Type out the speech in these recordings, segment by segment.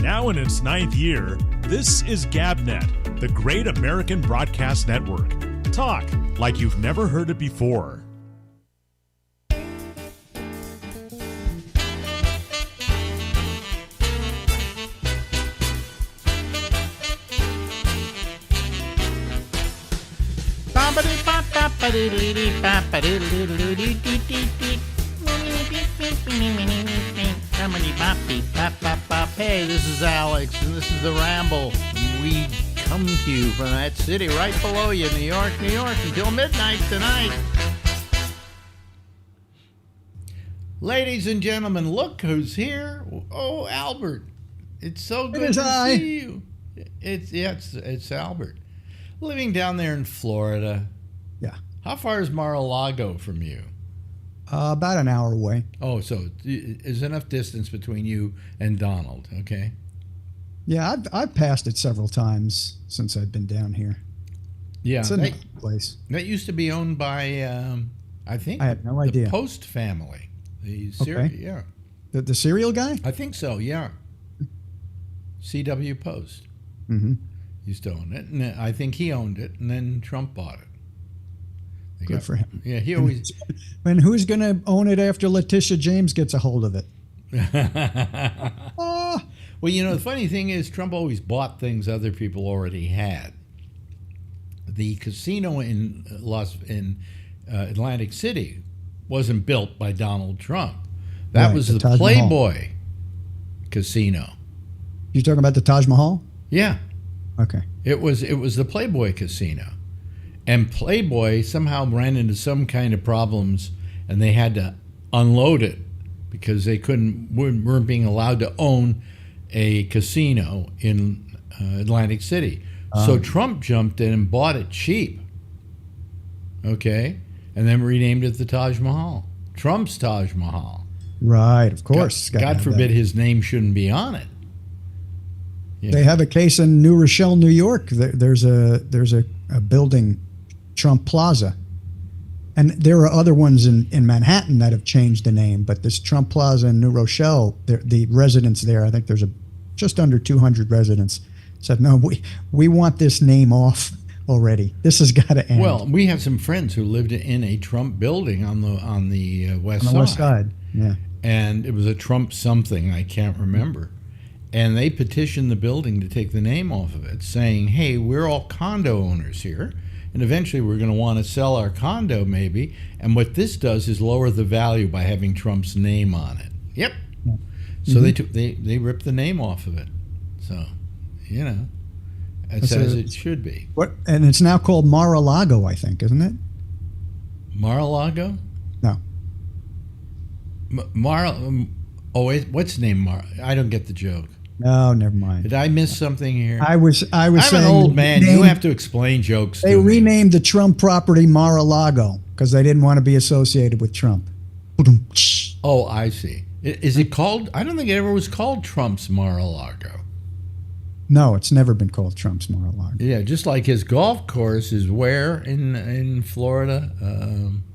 Now in its 9th year, this is GabNet, the Great American Broadcast Network. Talk like you've never heard it before. Hey, this is Alex, and this is the Ramble. We come to you from that city right below you, New York, until midnight tonight. Ladies and gentlemen, look who's here. Oh, Albert. It's so good to see you. It's Albert. Living down there in Florida. Yeah. How far is Mar-a-Lago from you? About an hour away. Oh, so there's enough distance between you and Donald, okay? Yeah, I've passed it several times since I've been down here. Yeah, it's a nice place. That used to be owned by, I think, I have no idea. The Post family. Okay. Yeah. The cereal guy? I think so, yeah. C.W. Post. Mm-hmm. Used to own it, and I think he owned it, and then Trump bought it. Good for him. Yeah, he always. And who's going to own it after Letitia James gets a hold of it? Well, you know, the funny thing is, Trump always bought things other people already had. The casino in Atlantic City wasn't built by Donald Trump. That was the Playboy casino. You talking about the Taj Mahal? Yeah. Okay. It was the Playboy casino. And Playboy somehow ran into some kind of problems, and they had to unload it because they weren't being allowed to own a casino in Atlantic City. So Trump jumped in and bought it cheap. Okay, and then renamed it the Taj Mahal. Trump's Taj Mahal. Right, of course. God forbid his name shouldn't be on it. Yeah. They have a case in New Rochelle, New York. There's a building, Trump Plaza, and there are other ones in Manhattan that have changed the name, but this Trump Plaza in New Rochelle, the residents there, I think there's just under 200 residents, said, no, we want this name off already. This has got to end. Well, we have some friends who lived in a Trump building on the west side. On the west side, yeah. And it was a Trump something, I can't remember. And they petitioned the building to take the name off of it, saying, hey, we're all condo owners here, and eventually we're going to want to sell our condo maybe, and what this does is lower the value by having Trump's name on it. Yep. So they ripped the name off of it. So, you know, that's as it should be. What? And it's now called Mar-a-Lago, I think, isn't it? Mar-a-Lago? No. What's the name? I don't get the joke. No, never mind. Did I miss something here? I was I'm saying an old man. You have to explain jokes. They renamed the Trump property Mar-a-Lago because they didn't want to be associated with Trump. Oh, I see. Is it called? I don't think it ever was called Trump's Mar-a-Lago. No, it's never been called Trump's Mar-a-Lago. Yeah, just like his golf course is where in Florida?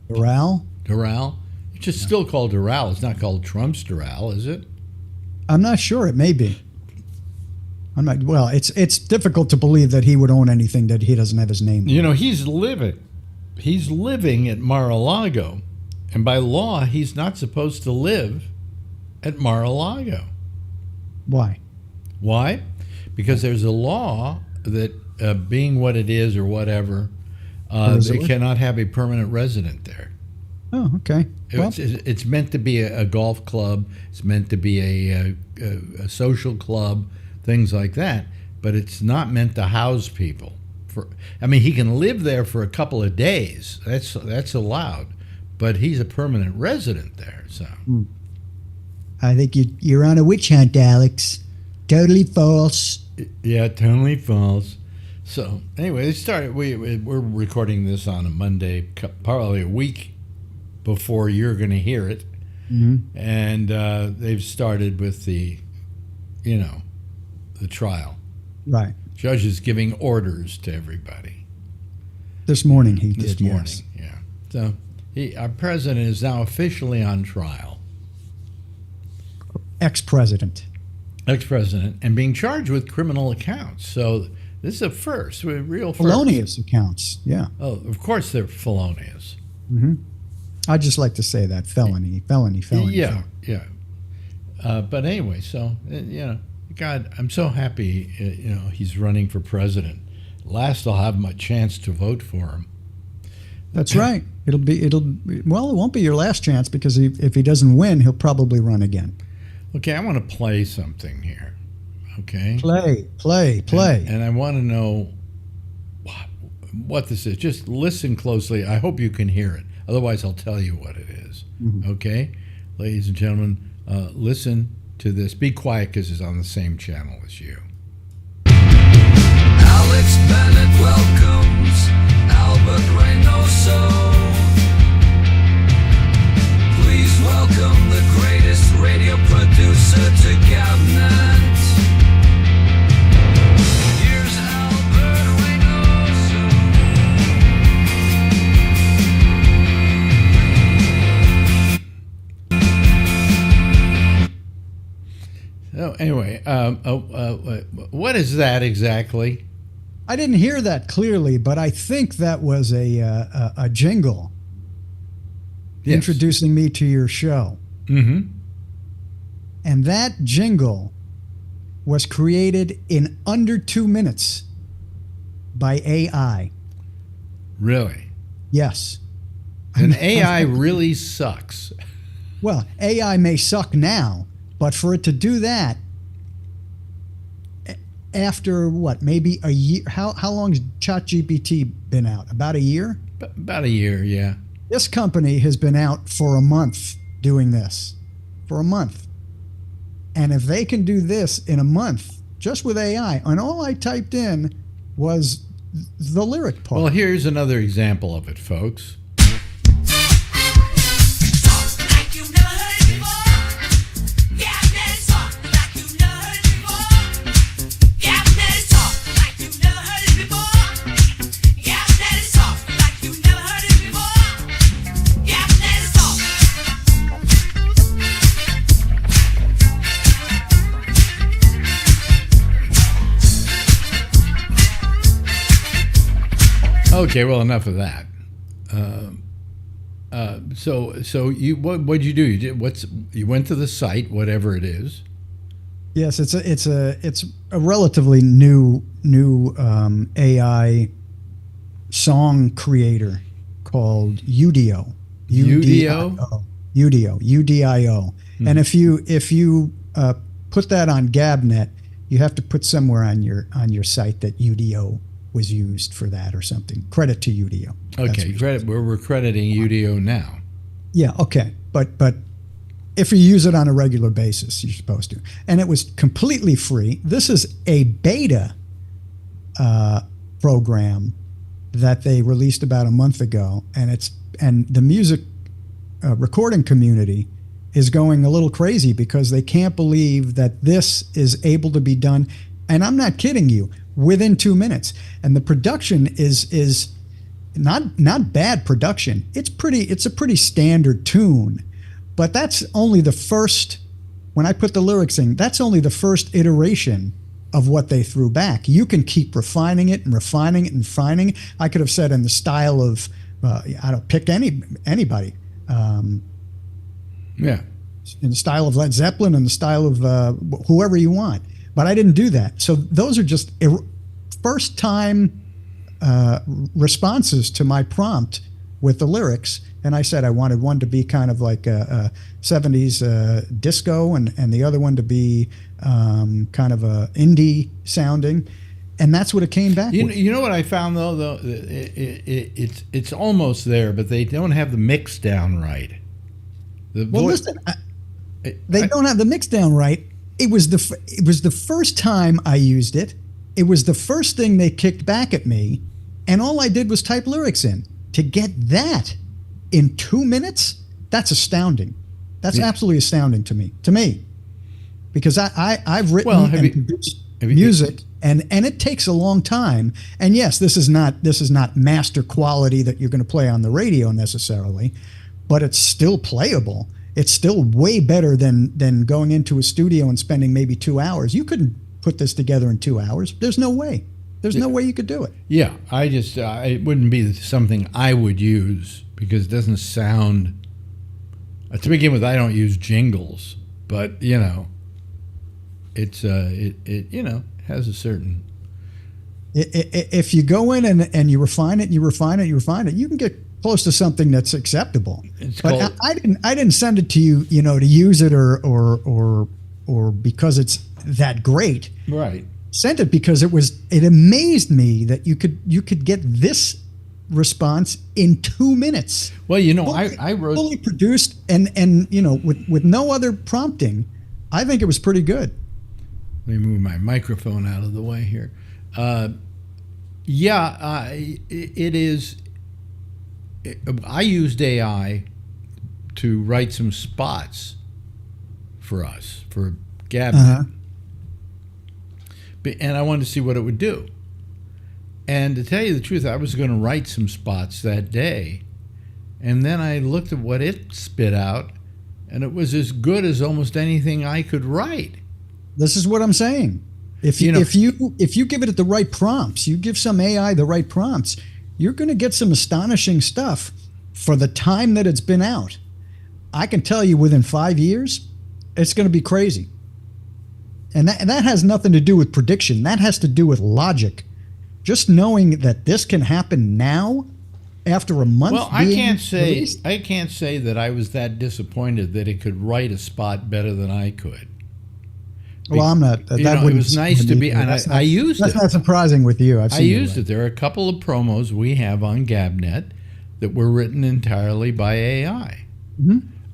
Doral? Doral. It's just still called Doral. It's not called Trump's Doral, is it? I'm not sure. It may be. I'm not. Well, it's difficult to believe that he would own anything that he doesn't have his name on. You know, he's living at Mar-a-Lago, and by law, he's not supposed to live at Mar-a-Lago. Why? Why? Because there's a law that being what it is or whatever, they cannot have a permanent resident there. Oh, okay. It's meant to be a golf club. It's meant to be a social club, things like that. But it's not meant to house people. He can live there for a couple of days. That's allowed. But he's a permanent resident there. So, I think you're on a witch hunt, Alex. Totally false. Yeah, totally false. So anyway, it started. We're recording this on a Monday, probably a week before you're going to hear it, and they've started with the trial. Right. Judge is giving orders to everybody. This morning he did. This morning, yeah. So our president is now officially on trial. Ex-president. ex-president, and being charged with criminal accounts. So this is a first, a real first. Felonious accounts, yeah. Oh, of course they're felonious. Mm-hmm. I just like to say that felony. Yeah, yeah. But anyway, so God, I'm so happy. He's running for president. Last, I'll have my chance to vote for him. That's right. It won't be your last chance because if he doesn't win, he'll probably run again. Okay, I want to play something here. Okay. Play. And I want to know what this is. Just listen closely. I hope you can hear it. Otherwise, I'll tell you what it is. Mm-hmm. Okay? Ladies and gentlemen, listen to this. Be quiet because it's on the same channel as you. Alex Bennett welcomes Albert Reynoso. Please welcome the greatest radio producer to Gabnet. Here's Albert Reynoso. So anyway, what is that exactly? I didn't hear that clearly, but I think that was a jingle introducing me to your show. Mm-hmm. And that jingle was created in under 2 minutes by AI. Really? Yes. And AI really sucks. Well, AI may suck now, but for it to do that after what, maybe a year? How long has ChatGPT been out? About a year? About a year, yeah. This company has been out for a month doing this. For a month. And if they can do this in a month, just with AI, and all I typed in was the lyric part. Well, here's another example of it, folks. Okay, well, enough of that. So you what'd you do? You went to the site, whatever it is. Yes, it's a relatively new AI song creator called Udio. Udio. And if you put that on Gabnet, you have to put somewhere on your site that Udio was used for that or something. Credit to Udio. Okay, we're crediting Udio now. Yeah, okay. But if you use it on a regular basis, you're supposed to. And it was completely free. This is a beta program that they released about a month ago, and the music recording community is going a little crazy because they can't believe that this is able to be done. And I'm not kidding you, within 2 minutes. And the production is not bad production. It's a pretty standard tune. But that's only the first, when I put the lyrics in, that's only the first iteration of what they threw back. You can keep refining it and refining it and refining it. I could have said in the style of, I don't pick anybody. Yeah. In the style of Led Zeppelin, in the style of whoever you want. But I didn't do that. So those are just first time responses to my prompt with the lyrics. And I said I wanted one to be kind of like a 70s disco and the other one to be kind of a indie sounding. And that's what it came back with. You know what I found, though? It's almost there, but they don't have the mix down right. Listen, they don't have the mix down right. It was the first time I used it. It was the first thing they kicked back at me, and all I did was type lyrics in. To get that in 2 minutes, that's astounding. That's absolutely astounding to me. Because I've written and produced music, and it takes a long time. And yes, this is not master quality that you're going to play on the radio necessarily, but it's still playable. it's still way better than going into a studio and spending maybe 2 hours. You couldn't put this together in 2 hours. There's no way. There's no way you could do it. Yeah, I just it wouldn't be something I would use because it doesn't sound. To begin with, I don't use jingles, but you know, it's it has a certain. If you go in and you refine it, you can get close to something that's acceptable. But I didn't send it to you, to use it or because it's that great. Right. Sent it because it amazed me that you could get this response in 2 minutes. Well, I wrote fully produced and with no other prompting. I think it was pretty good. Let me move my microphone out of the way here. It is. I used AI to write some spots for us for Gabby. And I wanted to see what it would do. And to tell you the truth, I was going to write some spots that day. And then I looked at what it spit out, and it was as good as almost anything I could write. This is what I'm saying. If you give it the right prompts, you give some AI the right prompts, you're going to get some astonishing stuff for the time that it's been out. I can tell you within 5 years, it's going to be crazy. And that has nothing to do with prediction. That has to do with logic. Just knowing that this can happen now, after a month. Well, I can't say that I was that disappointed that it could write a spot better than I could. Well, I'm not. It was nice to be, and I used it. That's not surprising with you. I used it. There are a couple of promos we have on Gabnet that were written entirely by AI.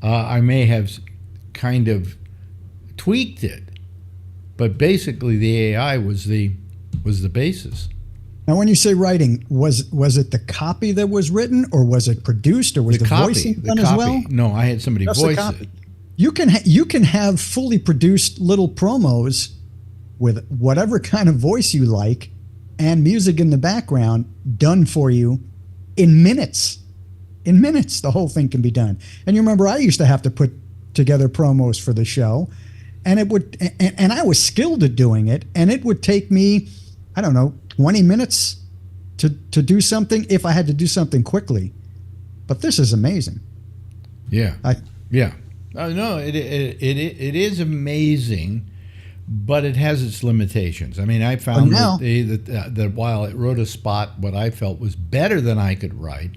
I may have kind of tweaked it, but basically the AI was the basis. Now, when you say writing, was it the copy that was written, or was it produced, or was the voicing done as well? No, I had somebody voice it. You can have fully produced little promos with whatever kind of voice you like and music in the background done for you in minutes. In minutes, the whole thing can be done. And you remember I used to have to put together promos for the show, and I was skilled at doing it, and it would take me, I don't know, 20 minutes to do something if I had to do something quickly. But this is amazing. Yeah. No, it is amazing, but it has its limitations. I mean, I found that while it wrote a spot what I felt was better than I could write,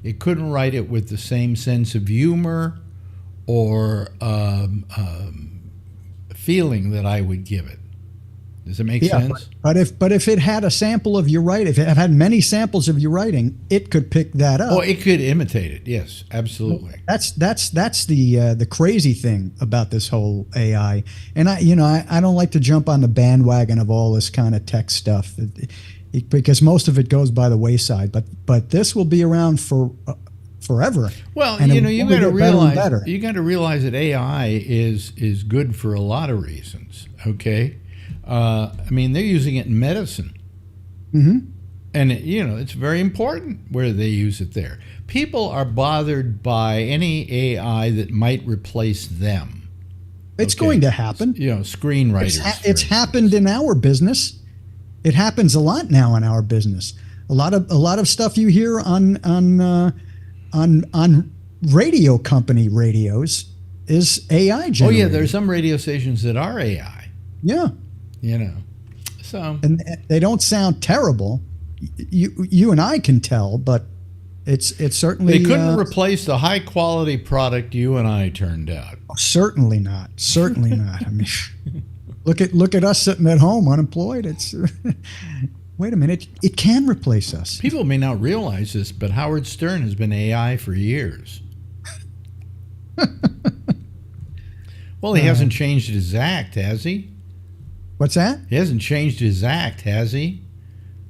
it couldn't write it with the same sense of humor or feeling that I would give it. Does it make sense? But if it had a sample of your writing, if it had many samples of your writing, it could pick that up. Oh, it could imitate it. Yes, absolutely. That's the crazy thing about this whole AI. And I don't like to jump on the bandwagon of all this kind of tech stuff because most of it goes by the wayside. But this will be around for forever. Well, you got to realize that AI is good for a lot of reasons. Okay. I mean, they're using it in medicine. And, it's very important where they use it there. People are bothered by any AI that might replace them. It's going to happen. Screenwriters. It's happened in our business. It happens a lot now in our business. A lot of stuff you hear on radio company radios is AI generated. Oh, yeah, there's some radio stations that are AI. Yeah. So and they don't sound terrible. You and I can tell, but it's certainly they couldn't replace the high quality product you and I turned out. Certainly not. Certainly not. I mean, look at us sitting at home unemployed. It's wait a minute, it can replace us. People may not realize this, but Howard Stern has been AI for years. Well, he hasn't changed his act, has he? What's that? He hasn't changed his act, has he?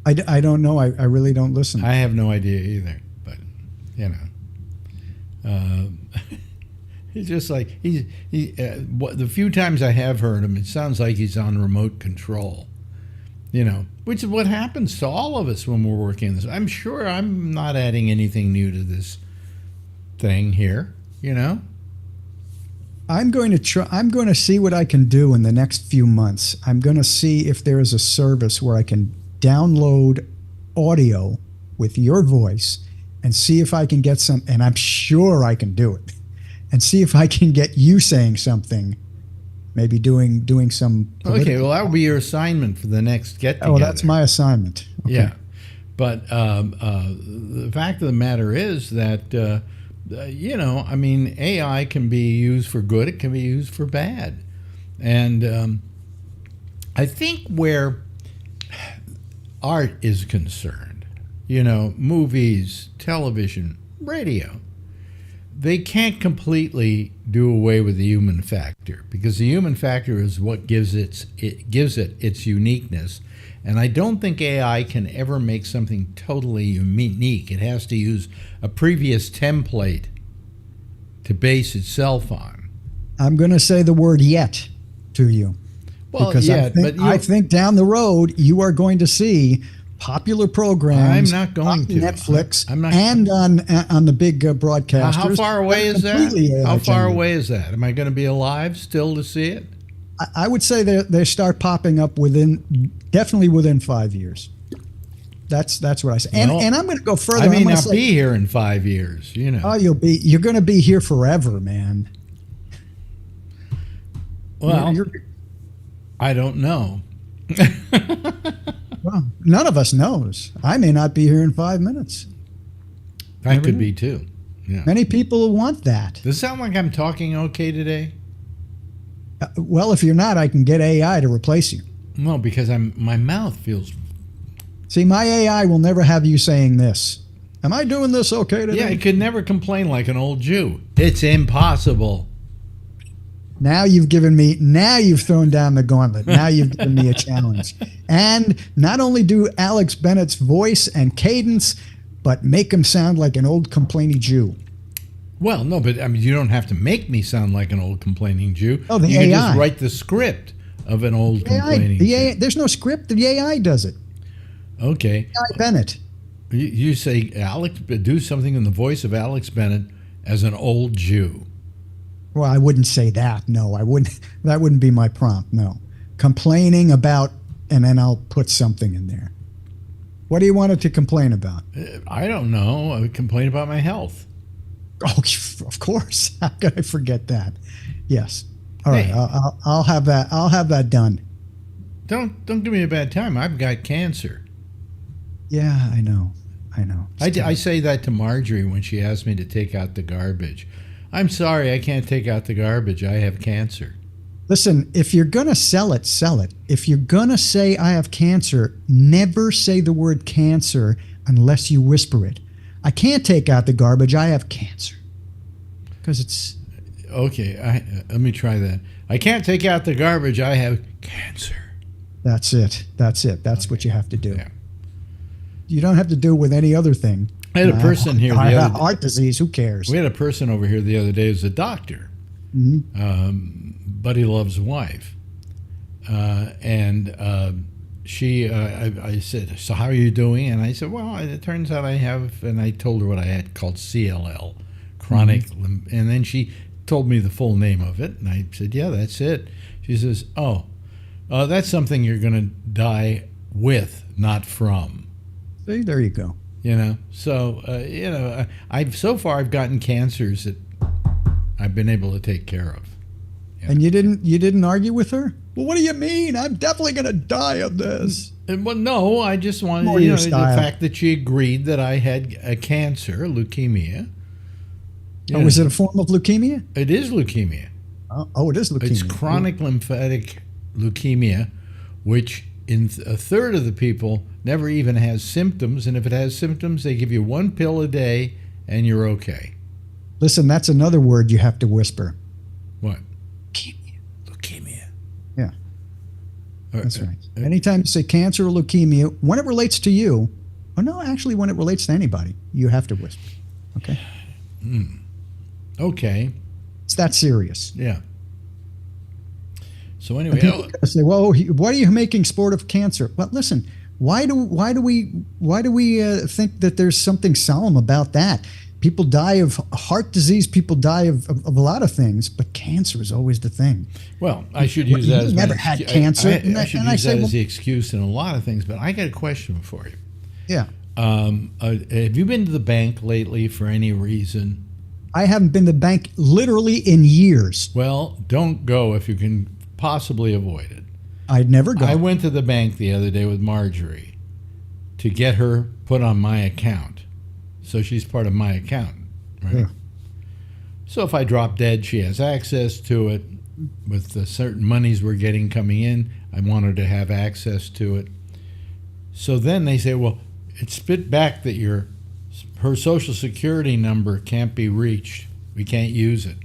I don't know. I really don't listen. I have no idea either. But he's just like the few times I have heard him, it sounds like he's on remote control. Which is what happens to all of us when we're working this. I'm sure I'm not adding anything new to this thing here. I'm going to try. I'm going to see what I can do in the next few months. I'm going to see if there is a service where I can download audio with your voice and see if I can get some. And I'm sure I can do it. And see if I can get you saying something. Maybe doing some. Okay, well, that would be your assignment for the next get together. Oh, that's my assignment. Okay. Yeah, but the fact of the matter is that I mean, AI can be used for good. It can be used for bad, and I think where art is concerned, movies, television, radio, they can't completely do away with the human factor, because the human factor is what gives it its uniqueness. And I don't think AI can ever make something totally unique. It has to use a previous template to base itself on. I'm going to say the word "yet" to you. Well, because yeah, I think down the road you are going to see popular programs. I'm not going on to Netflix I'm not, and on the big broadcasters. How far away is that? Completely How far AI-generated. away is that? Am I going to be alive still to see it? I would say they start popping up definitely within 5 years. That's what I say. And, Well, and I'm going to go further. I may I'm gonna not say, be here in 5 years. Oh, you're going to be here forever, man. Well, You're- I don't know. well, none of us knows. I may not be here in 5 minutes. That Never could know. be too. Yeah. Many people want that. Does it sound like I'm talking okay today? Well, if you're not, I can get AI to replace you. No, because my mouth feels. See, my AI will never have you saying this. Am I doing this okay today? Yeah, it could never complain like an old Jew. It's impossible. Now you've thrown down the gauntlet. Now you've given me a challenge. And not only do Alex Bennett's voice and cadence, but make him sound like an old complaining Jew. Well, no, but I mean, you don't have to make me sound like an old complaining Jew. Oh, the you can AI. just write the script of an old complaining Jew. There's no script. The AI does it. Okay. AI Bennett. You say, Alex, do something in the voice of Alex Bennett as an old Jew. Well, I wouldn't say that. No, I wouldn't. That wouldn't be my prompt. No. Complaining about, and then I'll put something in there. What do you want it to complain about? I don't know. I would complain about my health. Oh, of course. How could I forget that? Yes. All right. Hey. I'll have that. I'll have that done. Don't give me a bad time. I've got cancer. Yeah, I know. I say that to Marjorie when she asks me to take out the garbage. I'm sorry, I can't take out the garbage. I have cancer. Listen, if you're going to sell it, sell it. If you're going to say I have cancer, never say the word cancer unless you whisper it. I can't take out the garbage. I have cancer. Because it's... Okay, let me try that. I can't take out the garbage. I have cancer. That's it. That's what you have to do. Yeah. You don't have to do it with any other thing. I had a person here the I have other day. heart disease. Who cares? We had a person over here the other day who's a doctor. Buddy Love's wife. She, I said, so how are you doing? And I said, well, it turns out I have, and I told her what I had called CLL, chronic, and then she told me the full name of it, and I said, yeah, that's it. She says, that's something you're going to die with, not from. See, there you go. So I've gotten cancers that I've been able to take care of. Yeah. And you didn't argue with her? Well, what do you mean? I'm definitely going to die of this. Well, no, I just wanted More the your style. fact that she agreed that I had a cancer, leukemia. Oh, is it a form of leukemia? It is leukemia. Oh, it is leukemia. It's chronic lymphatic leukemia, which in a third of the people never even has symptoms. And if it has symptoms, they give you one pill a day and you're okay. Listen, that's another word you have to whisper. What? Leukemia. Leukemia. Yeah, that's right. Anytime you say cancer or leukemia, when it relates to you, or no, actually when it relates to anybody, you have to whisper. Okay? Okay. It's that serious. Yeah. So And anyway, people are gonna say, "Well, why are you making sport of cancer?" Well, listen, why do we think that there's something solemn about that? People die of heart disease. People die of a lot of things, but cancer is always the thing. Well, I should use that as never had cancer. I should use that as the excuse in a lot of things, but I got a question for you. Yeah. Have you been to the bank lately for any reason? I haven't been to the bank literally in years. Well, don't go if you can possibly avoid it. I'd never go. I went to the bank the other day with Marjorie to get her put on my account. So she's part of my account, right? Yeah. So if I drop dead, she has access to it. With the certain monies we're getting coming in, I want her to have access to it. So then they say, well, it's spit back that her Social Security number can't be reached. We can't use it.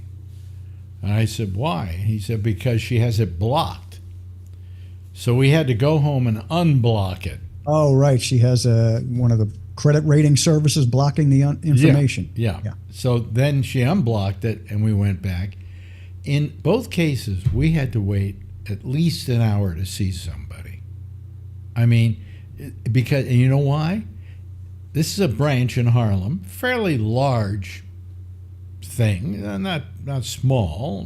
And I said, why? He said, because she has it blocked. So we had to go home and unblock it. Oh, right. She has one of the credit rating services blocking the information. Yeah. So then she unblocked it, and we went back. In both cases, we had to wait at least an hour to see somebody. I mean, because, and you know why? This is a branch in Harlem, fairly large thing, not small,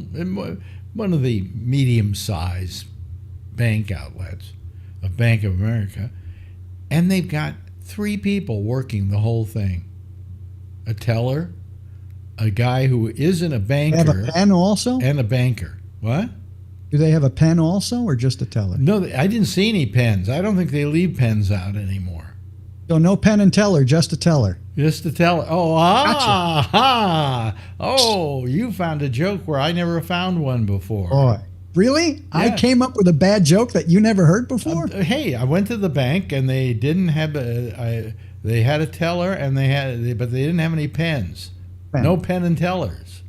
one of the medium-sized bank outlets of Bank of America, and they've got 3 people working the whole thing. A teller, a guy who isn't a banker. They have a pen also? And a banker. What? Do they have a pen also or just a teller? No, I didn't see any pens. I don't think they leave pens out anymore. So no pen and teller, just a teller. Just a teller. Oh, Oh, you found a joke where I never found one before. Boy. Really? Yeah. I came up with a bad joke that you never heard before? Hey, I went to the bank and they didn't have they had a teller and but they didn't have any pens. Pen. No pen and tellers.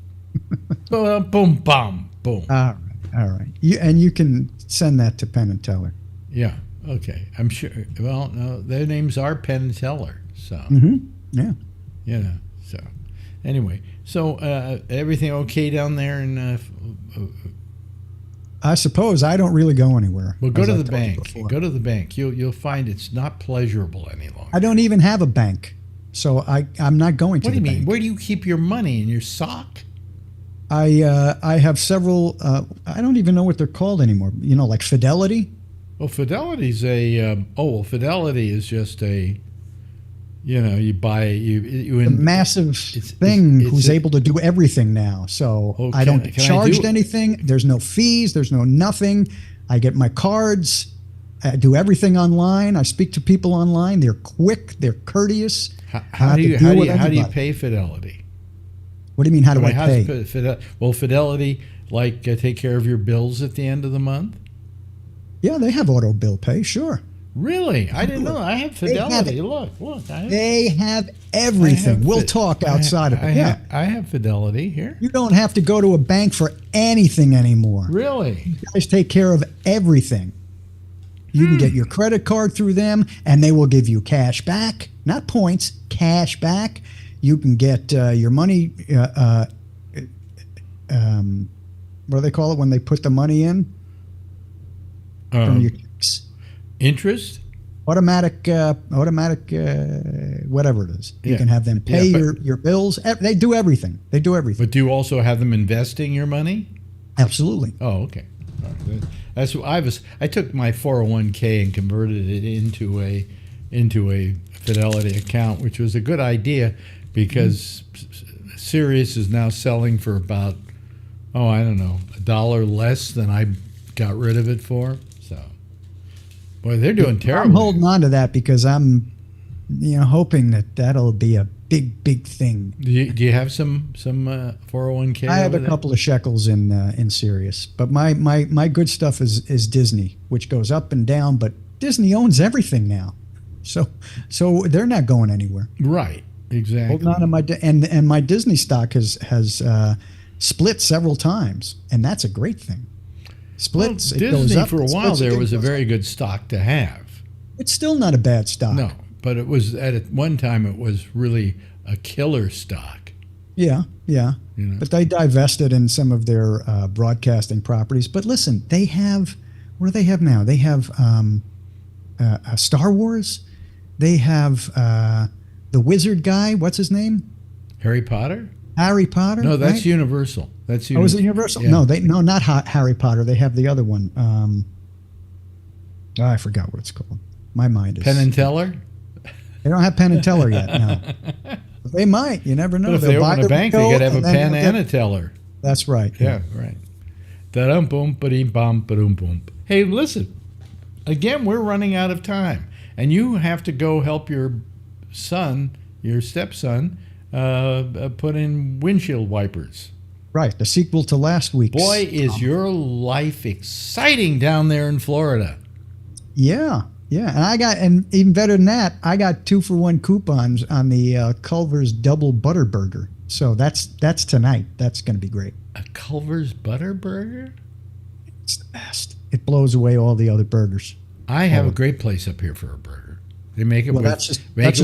Boom, boom, boom. All right. You can send that to Penn and Teller. Yeah. Okay. I'm sure. Well, no, their names are Penn and Teller. So. Mm-hmm. Yeah. Yeah. So. Anyway, so everything okay down there in? I suppose I don't really go anywhere. Well, go to the bank. Go to the bank. You'll find it's not pleasurable any longer. I don't even have a bank, so I'm not going to the bank. What do you mean? Where do you keep your money? In your sock? I have several. I don't even know what they're called anymore. You know, like Fidelity. Well, Fidelity's Fidelity is just a. You buy a massive thing who's able to do everything now. So I don't get charged anything. There's no fees. There's no nothing. I get my cards. I do everything online. I speak to people online. They're quick. They're courteous. How do you pay Fidelity? What do you mean? How do I pay? Fidelity take care of your bills at the end of the month. Yeah, they have auto bill pay. Sure. Really? I didn't know. I have Fidelity. Look. They have everything. We'll talk outside of it. I have Fidelity here. You don't have to go to a bank for anything anymore. Really? You guys take care of everything. You can get your credit card through them, and they will give you cash back. Not points, cash back. You can get your money, what do they call it when they put the money in? From your interest? Automatic, whatever it is. You can have them pay your bills. They do everything. But do you also have them investing your money? Absolutely. Oh, okay. All right. That's what I took my 401k and converted it into a Fidelity account, which was a good idea because Sirius is now selling for about $1 less than I got rid of it for. Boy, they're doing terrible. I'm holding on to that because I'm, hoping that'll be a big thing. Do you have some 401k? I have a couple of shekels in Sirius, but my good stuff is Disney, which goes up and down. But Disney owns everything now, so they're not going anywhere. Right. Exactly. Holding on to and my Disney stock has split several times, and that's a great thing. Splits. Well, Disney for a while there was a very good stock to have. It's still not a bad stock. No, but it was at one time it was really a killer stock. Yeah. But they divested in some of their broadcasting properties. But listen, they have what do they have now? They have Star Wars. They have the Wizard guy. What's his name? Harry Potter? Harry Potter? No, that's right? Universal. That's Oh, is it Universal? Yeah. No, not Harry Potter. They have the other one. I forgot what it's called. My mind is. Penn and Teller? They don't have Penn and Teller yet. No, but they might. You never know. But if They'll they buy open a the bank, they remote got to have a and then pen they'll and get- a teller. That's right. Yeah, right. Da-dum boom, ba-dee bum, ba-doom boom. Hey, listen. Again, we're running out of time, and you have to go help your son, your stepson, put in windshield wipers. Right. The sequel to last week's. Boy, is your life exciting down there in Florida. Yeah. Yeah. And even better than that, I got 2-for-1 coupons on the Culver's Double Butter Burger. So that's tonight. That's going to be great. A Culver's Butter Burger? It's the best. It blows away all the other burgers. I have a great place up here for a burger. They make it Well, with, that's just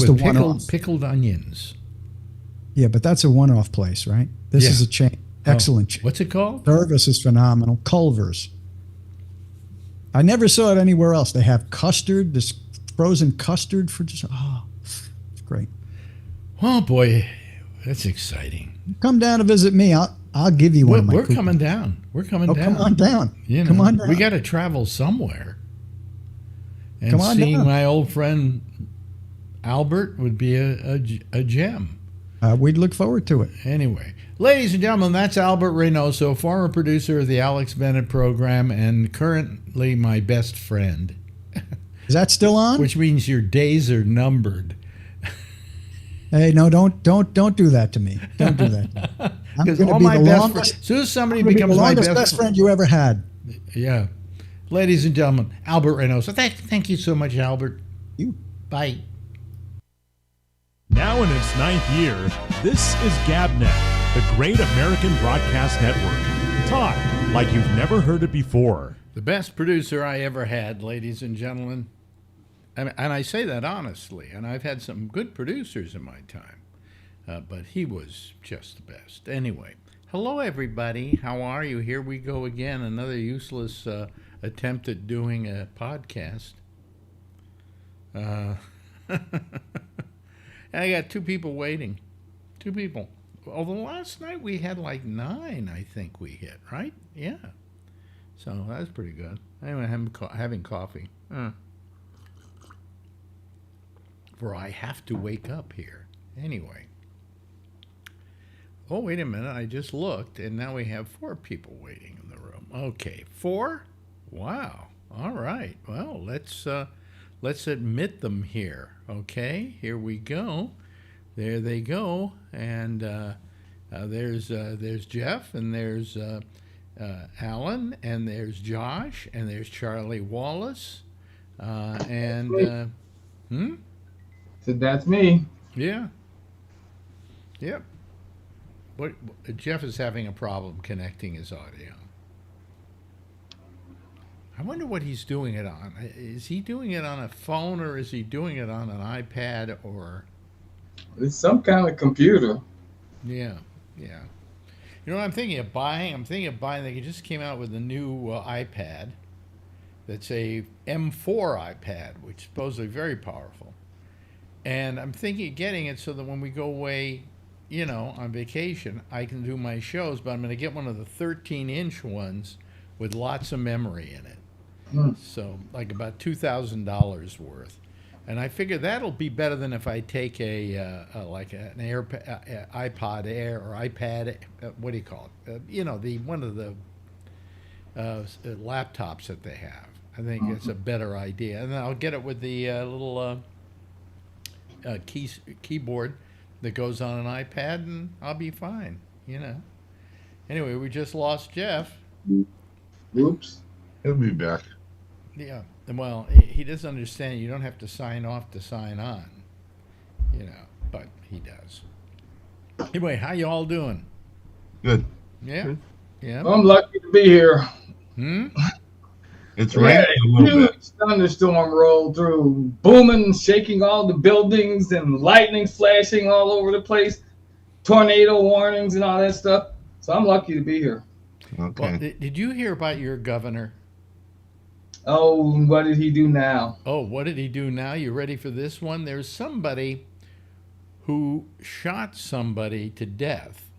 with a one-off. pickled onions. Yeah, but that's a one-off place, right? This Yeah. is a chain. Excellent chain. What's it called? Service is phenomenal. Culver's. I never saw it anywhere else. They have custard, this frozen custard for just, it's great. Oh, boy. That's exciting. Come down to visit me. I'll give you one of my We're coupons. coming down. We're coming down. Come on down. You know, Come on down. we got to travel somewhere. And Come on seeing down. my old friend Albert would be a gem. We'd look forward to it. Anyway, ladies and gentlemen, that's Albert Reynoso, former producer of the Alex Bennett program and currently my best friend, Is that still on? which means your days are numbered. Hey, no, don't do that to me. Don't do that. I'm Because going to all be my the best longest, friends, as soon as somebody I'm gonna be becomes the my longest best friend you ever had. Yeah. Ladies and gentlemen, Albert Reynoso. Thank you so much, Albert. You. Bye. Now in its 9th year, this is GabNet, the Great American Broadcast Network. Talk like you've never heard it before. The best producer I ever had, ladies and gentlemen. And I say that honestly, and I've had some good producers in my time, but he was just the best. Anyway, hello everybody. How are you? Here we go again, another useless attempt at doing a podcast. And I got 2 people waiting. 2 people. Although last night we had like 9, I think we hit, right? Yeah. So that's pretty good. Anyway, I'm having coffee. For I have to wake up here. Anyway. Oh, wait a minute. I just looked, and now we have 4 people waiting in the room. Okay, 4? Wow. All right. Well, let's admit them here. Okay, here we go. There they go. And there's Jeff, and there's Alan, and there's Josh, and there's Charlie Wallace, So that's me. Yeah. Yep. What Jeff is having a problem connecting his audio. I wonder what he's doing it on. Is he doing it on a phone, or is he doing it on an iPad, or? It's some kind of computer. Yeah. You know what I'm thinking of buying? They just came out with a new iPad that's a M4 iPad, which is supposedly very powerful. And I'm thinking of getting it so that when we go away, on vacation, I can do my shows, but I'm going to get one of the 13-inch ones with lots of memory in it. So like about $2,000 worth. And I figure that'll be better than if I take like an iPod Air or iPad, what do you call it? One of the laptops that they have. I think it's a better idea. And then I'll get it with the little keyboard that goes on an iPad, and I'll be fine, Anyway, we just lost Jeff. Oops. He'll be back. Yeah. Well, he doesn't understand. You don't have to sign off to sign on, but he does. Anyway, how you all doing? Good. Yeah. Good. Yeah. I'm lucky to be here. It's We had raining a a little bit. huge thunderstorm roll through, booming, shaking all the buildings, and lightning flashing all over the place, tornado warnings and all that stuff. So I'm lucky to be here. Okay. Well, did you hear about your governor? Oh, what did he do now? Oh, what did he do now? You ready for this one? There's somebody who shot somebody to death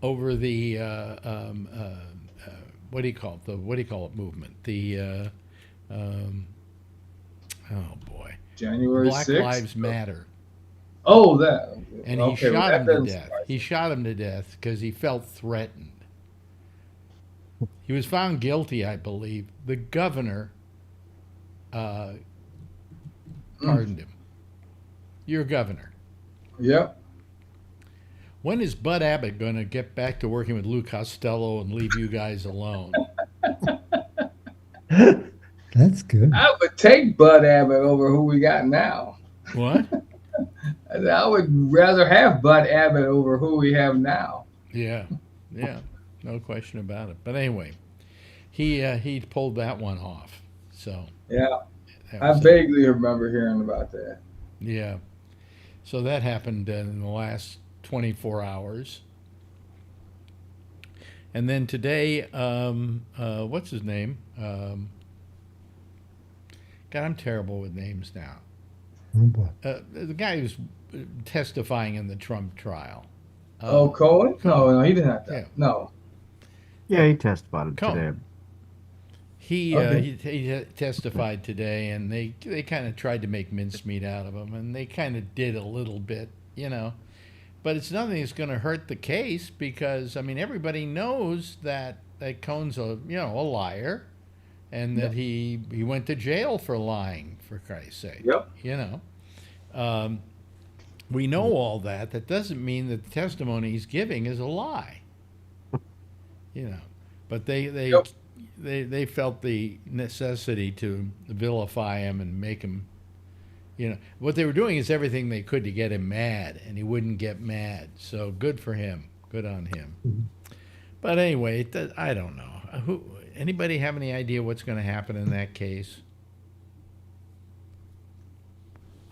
over the what do you call it movement? The oh boy, January Black 6th? Lives Matter. Oh, that. And okay, he well, shot that him to doesn't death. surprise He shot him to death because he felt threatened. He was found guilty, I believe. The governor pardoned him. Your governor. me. Yep. When is Bud Abbott going to get back to working with Lou Costello and leave you guys alone? That's good. I would take Bud Abbott over who we got now. What? I would rather have Bud Abbott over who we have now. Yeah, no question about it. But anyway, he pulled that one off. So Yeah, that I was it. vaguely remember hearing about that. Yeah. So that happened in the last 24 hours. And then today, what's his name? God, I'm terrible with names now. The guy who's testifying in the Trump trial. Cohen? No, he didn't have that. Yeah. No. Yeah, he testified Cohen. today. He Okay. he testified today, and they kind of tried to make mincemeat out of him, and they kind of did a little bit, But it's nothing that's going to hurt the case because, I mean, everybody knows that Cohen's a liar, and that he went to jail for lying, for Christ's sake. Yep. We know all that. That doesn't mean that the testimony he's giving is a lie. But they felt the necessity to vilify him and make him, what they were doing is everything they could to get him mad, and he wouldn't get mad. So good for him. Good on him. But anyway, I don't know. Anybody have any idea what's going to happen in that case?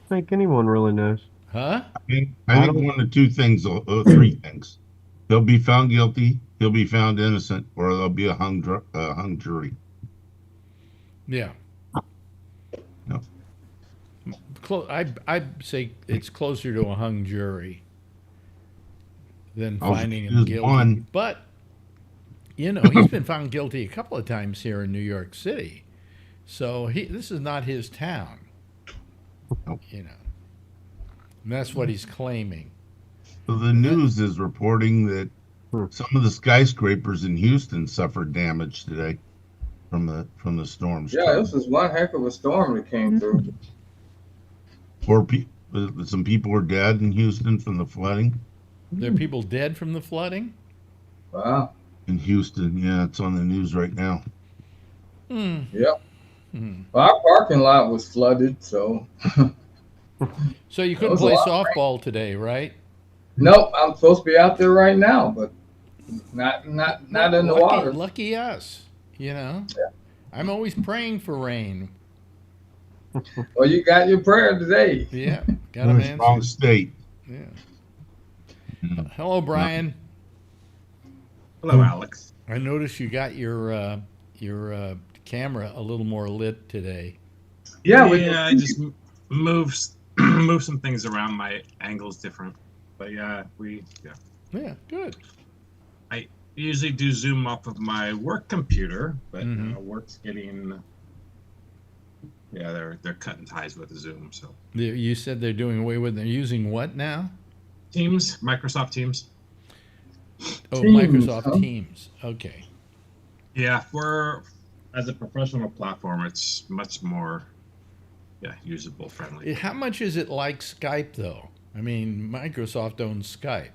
I think anyone really knows. Huh? I think one of two things, three things. He'll be found guilty, he'll be found innocent, or there'll be a hung jury. Yeah. No. I'd say it's closer to a hung jury than Oh, finding him there's guilty. one. But, he's been found guilty a couple of times here in New York City. So this is not his town. Nope. And that's what he's claiming. So the news is reporting that some of the skyscrapers in Houston suffered damage today from the storms. Yeah, this is one heck of a storm that came through. Some people were dead in Houston from the flooding. There are people dead from the flooding? Wow. In Houston, yeah, it's on the news right now. Yep. Well, our parking lot was flooded, so. So you couldn't was a play lot of softball today, right? Nope, I'm supposed to be out there right now, but not in the water. Lucky us, I'm always praying for rain. Well, you got your prayer today. Yeah, got We're him in wrong answered. state. Yeah. Hello, Brian. Hello, Alex. I noticed you got your camera a little more lit today. Yeah, I just moved some things around. My angle's different, but yeah. Yeah, good. I usually do Zoom off of my work computer, but work's getting. Yeah, they're cutting ties with Zoom. So You said they're doing away with. They're using what now? Teams, Microsoft Teams. Oh, Teams, Microsoft huh? Teams. Okay. Yeah, as a professional platform, it's much more, usable friendly. How much is it like Skype, though? I mean, Microsoft owns Skype.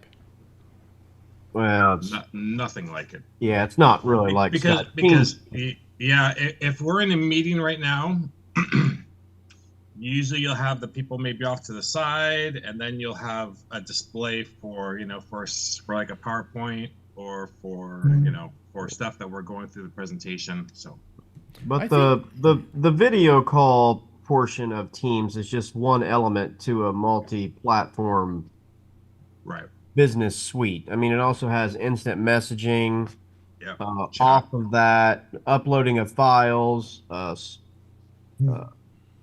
Well, it's, Nothing like it. yeah, it's not really like because Skype. because yeah, if we're in a meeting right now, usually you'll have the people maybe off to the side, and then you'll have a display for for like a PowerPoint or for for stuff that we're going through the presentation. So, But the video call portion of Teams is just one element to a multi-platform right. business suite. I mean, it also has instant messaging. Yeah. Off of that, uploading of files,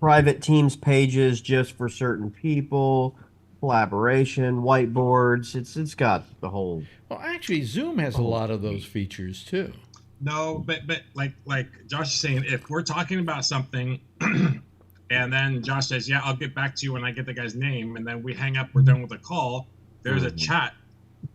private Teams pages just for certain people, collaboration, whiteboards. It's got the whole. Well, actually, Zoom has a lot of those features too. No, but like Josh is saying, if we're talking about something, and then Josh says, "Yeah, I'll get back to you when I get the guy's name," and then we hang up, we're done with the call. There's a chat,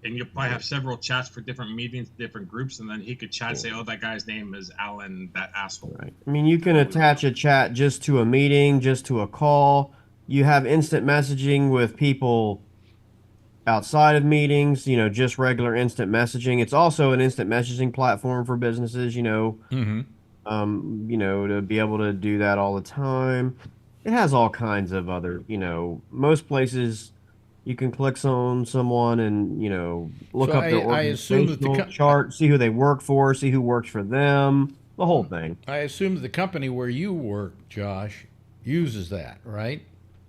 and you'll probably have several chats for different meetings, different groups, and then he could chat, say, "Oh, that guy's name is Alan, that asshole." Right. I mean, you can attach a chat just to a meeting, just to a call. You have instant messaging with people outside of meetings, just regular instant messaging. It's also an instant messaging platform for businesses, Mm-hmm. To be able to do that all the time. It has all kinds of other, most places you can click on someone and, look So up their I assume that the organizational chart, see who they work for, see who works for them, the whole thing. I assume that the company where you work, Josh, uses that, right?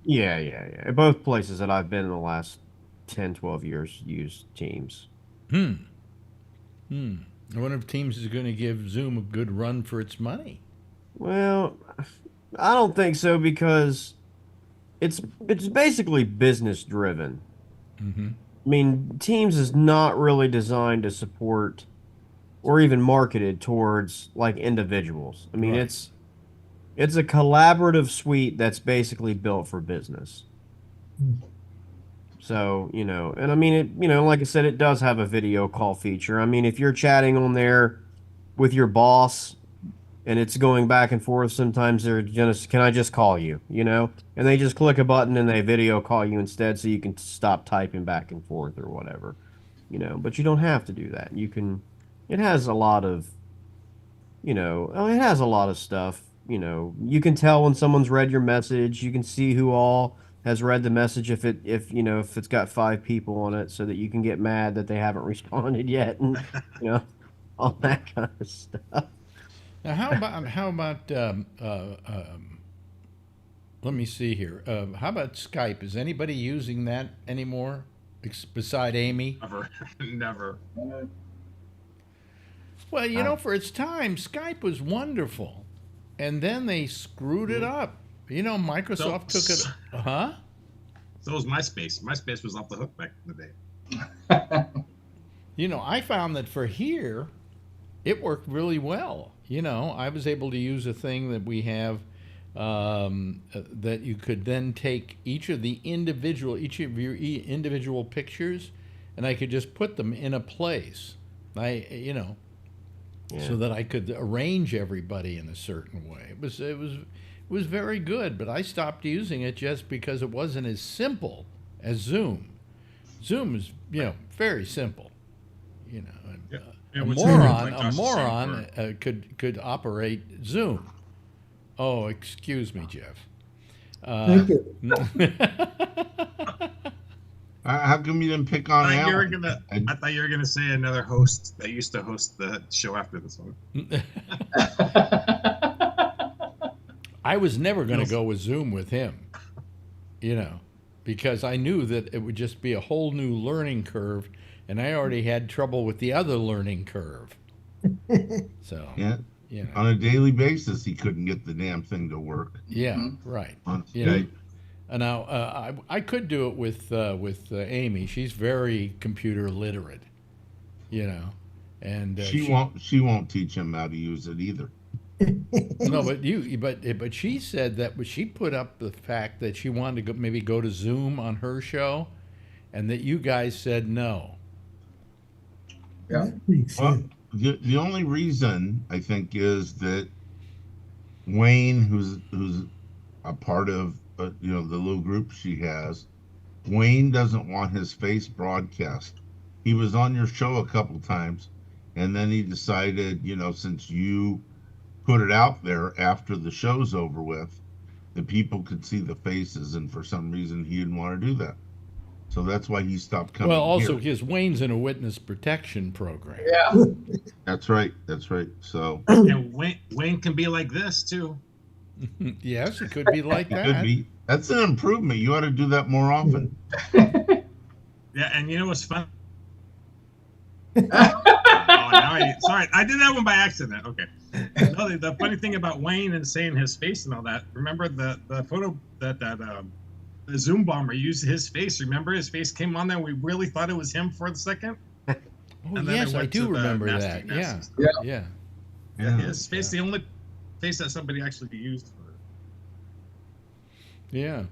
Yeah. Both places that I've been in the last 10, 12 years use Teams. I wonder if Teams is going to give Zoom a good run for its money. Well, I don't think so because it's basically business driven. Mm-hmm. I mean, Teams is not really designed to support or even marketed towards like individuals. I mean, Right. it's a collaborative suite that's basically built for business. So, and I mean, like I said, it does have a video call feature. I mean, if you're chatting on there with your boss and it's going back and forth, sometimes they're just, can I just call you, and they just click a button and they video call you instead so you can stop typing back and forth or whatever, but you don't have to do that. It has a lot of, it has a lot of stuff, you can tell when someone's read your message, you can see who all has read the message if it's got 5 people on it so that you can get mad that they haven't responded yet and all that kind of stuff. Now, how about let me see here. How about Skype? Is anybody using that anymore beside Amy? Never. Well, for its time, Skype was wonderful, and then they screwed it up. Microsoft took it. Huh? So was MySpace. MySpace was off the hook back in the day. I found that for here, it worked really well. I was able to use a thing that we have that you could then take each of your individual pictures, and I could just put them in a place. So that I could arrange everybody in a certain way. It was very good, but I stopped using it just because it wasn't as simple as Zoom. Zoom is, very simple. A moron could operate Zoom. Oh, excuse me, Jeff. Thank you. How come you didn't pick on I Alan? thought you were gonna say another host that used to host the show after this one. I was never going to go with Zoom with him, because I knew that it would just be a whole new learning curve, and I already had trouble with the other learning curve. So, Yeah. On a daily basis, he couldn't get the damn thing to work. Yeah, right. On Skype. Skype. Now, I could do it with Amy. She's very computer literate, and She won't teach him how to use it either. No, but she said that she put up the fact that she wanted to maybe go to Zoom on her show, and that you guys said no. Yeah. Well, the only reason I think is that Wayne, who's a part of the little group she has, Wayne doesn't want his face broadcast. He was on your show a couple times, and then he decided, since you put it out there after the show's over with, that people could see the faces, and for some reason he didn't want to do that. So that's why he stopped coming. Well, also here. because Wayne's in a witness protection program. Yeah. That's right. So And Wayne can be like this too. Yes, it could be like it that. could be. That's an improvement. You ought to do that more often. Yeah, and you know what's fun? Oh, Sorry, I did that one by accident. Okay. No, the funny thing about Wayne and saying his face and all that. Remember the photo that the Zoom bomber used his face. Remember his face came on there. We really thought it was him for a second. Oh, And then yes, it I went do to the remember nasty, that. nasty Yeah. stuff. Yeah. Yeah, his face, the only face that somebody actually used for it. Yeah.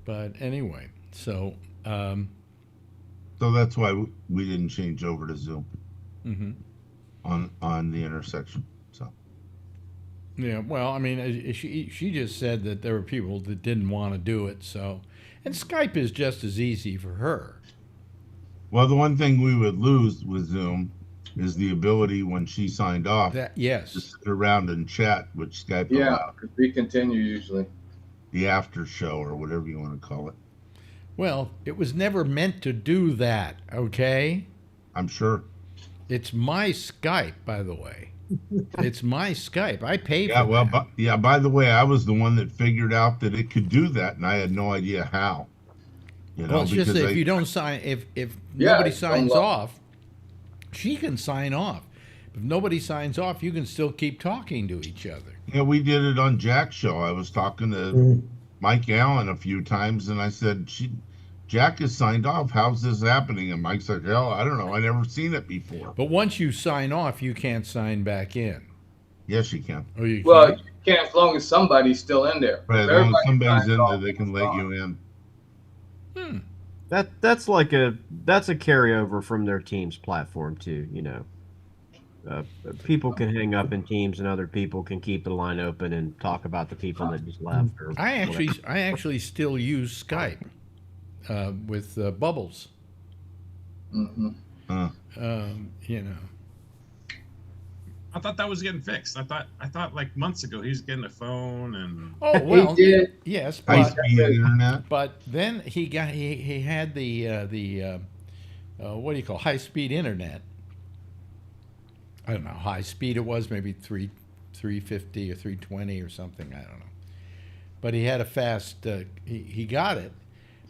But anyway, so So that's why we didn't change over to Zoom mhm. on the intersection. So Yeah, well, I mean, she just said that there were people that didn't want to do it, so, and Skype is just as easy for her. well, the one thing we would lose with Zoom is the ability when she signed off That to yes, sit around and chat, which Skype Yeah, allowed. 'cause we continue usually. The after show or whatever you want to call it. well, it was never meant to do that. Okay, I'm sure. it's my Skype, by the way. It's my Skype. I pay for Yeah, well, that. by the way, I was the one that figured out that it could do that, and I had no idea how. You know, Well, it's just because that if you don't sign, if Yeah, nobody it's signs unlocked. off, she can sign off. If nobody signs off, you can still keep talking to each other. Yeah, we did it on Jack's show. I was talking to Mike Allen a few times, and I said, Jack is signed off. How's this happening? And Mike's like, hell, I don't know. I never seen it before. But once you sign off, you can't sign back in. Yes, you can. Oh, you Well, can't? you can't as long as somebody's still in there. Right, If as long as everybody somebody's signs in off, there, they can let you in. That's a carryover from their team's platform too. You know, people can hang up in teams, and other people can keep the line open and talk about the people that just left. Or I whatever. actually still use Skype with Bubbles. Mhm. You know. I thought that was getting fixed. I thought like months ago he was getting a phone and Oh well, He did. yes, High but speed internet. then he had the what do you call high speed internet? I don't know how high speed it was, maybe 350 or 320 or something. I don't know. But he had a fast. He got it,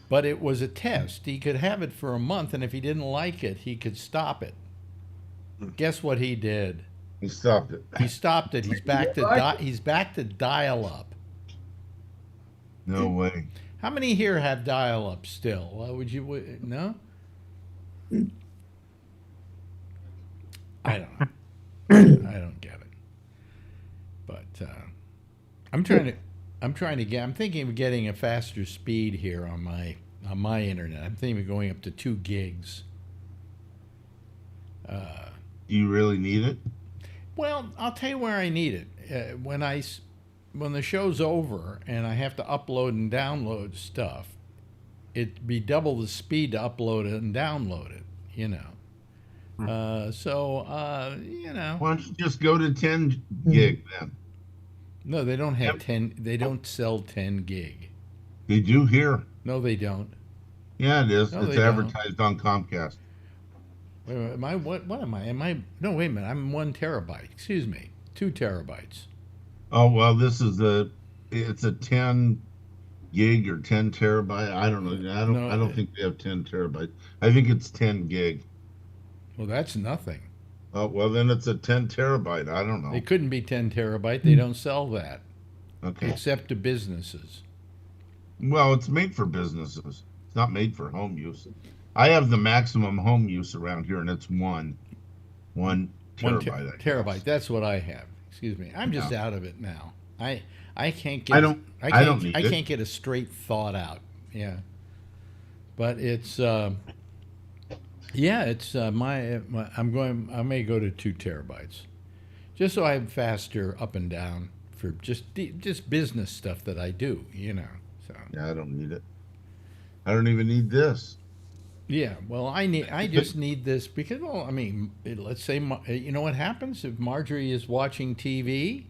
but it was a test. He could have it for a month, and if he didn't like it, he could stop it. Guess what he did? He stopped it. He stopped it. He's back to he's back to dial up. No way. How many here have dial up still? No? I don't know. I don't get it. But I'm thinking of getting a faster speed here on my internet. I'm thinking of going up to 2 gigs. Do you really need it? Well, I'll tell you where I need it. When the show's over and I have to upload and download stuff, it'd be double the speed to upload it and download it. You know. You know. Why don't you just go to 10 gig then? No, they don't have Yep. 10. They don't sell 10 gig. They do here. No, they don't. Yeah, it is. No, It's they don't. advertised on Comcast. Wait a minute, am I what am I? Am I? No, wait a minute. I'm 1 terabyte. Excuse me, 2 terabytes. Oh well, it's a 10 gig or 10 terabyte. I don't know. I don't think they have 10 terabytes. I think it's 10 gig. Well, that's nothing. Oh well, then it's a 10 terabyte. I don't know. It couldn't be 10 terabyte. They don't sell that Okay. except to businesses. Well, it's made for businesses. It's not made for home use. I have the maximum home use around here, and it's one terabyte. 1 I guess. terabyte. That's what I have. Excuse me. I'm just out of it now. I can't get. I don't need it. can't get a straight thought out. Yeah. But it's. Yeah, it's I may go to 2 terabytes, just so I'm faster up and down for just business stuff that I do. You know. So. Yeah, I don't need it. I don't even need this. Yeah, well, I just need this because, well, I mean, let's say, you know what happens if Marjorie is watching TV,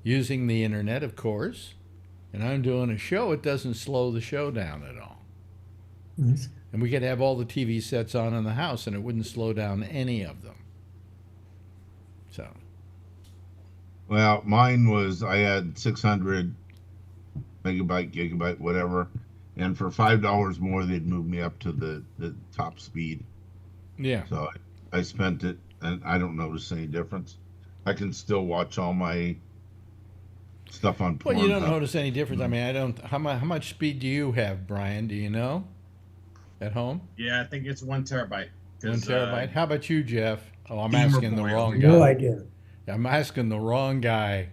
using the internet, of course, and I'm doing a show, it doesn't slow the show down at all. Nice. And we could have all the TV sets on in the house, and it wouldn't slow down any of them. So. Well, mine was I had 600 megabyte, gigabyte, whatever. And for $5 more, they'd move me up to the top speed. Yeah. So I spent it. and I don't notice any difference. I can still watch all my stuff on Well, you don't Pornhub. notice any difference. I mean, I don't. How much speed do you have, Brian? Do you know? At home, Yeah, I think it's 1 terabyte. 1 terabyte. How about you, Jeff? Oh, I'm Gamer asking the boy wrong over guy. No idea. I'm asking the wrong guy.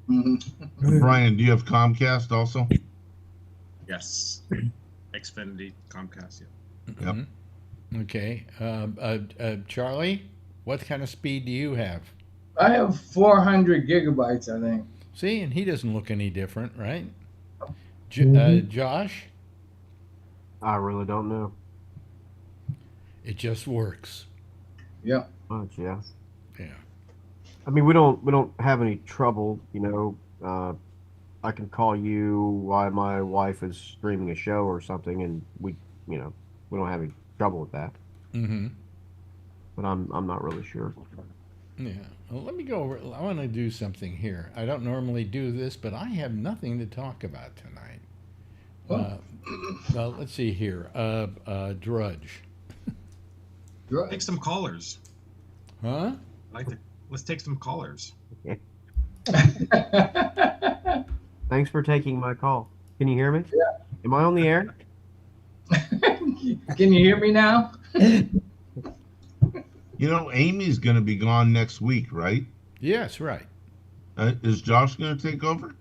Brian, do you have Comcast also? Yes. Xfinity, Comcast, yeah. Yep. Okay, Charlie, what kind of speed do you have? I have 400 gigabytes, I think. See, and he doesn't look any different, right? Josh, I really don't know it just works. Yeah. much. Yeah. Yeah. I mean, we don't have any trouble. You know, I can call you while my wife is streaming a show or something, and we don't have any trouble with that. Mm-hmm. But I'm not really sure. Yeah. Well, let me go over. I want to do something here. I don't normally do this, but I have nothing to talk about tonight. Well, let's see here. Drudge. Take some callers. Huh? Let's take some callers. Thanks for taking my call. Can you hear me? Yeah. Am I on the air? Can you hear me now? You know, Amy's going to be gone next week, right? Yes, right. Is Josh going to take over?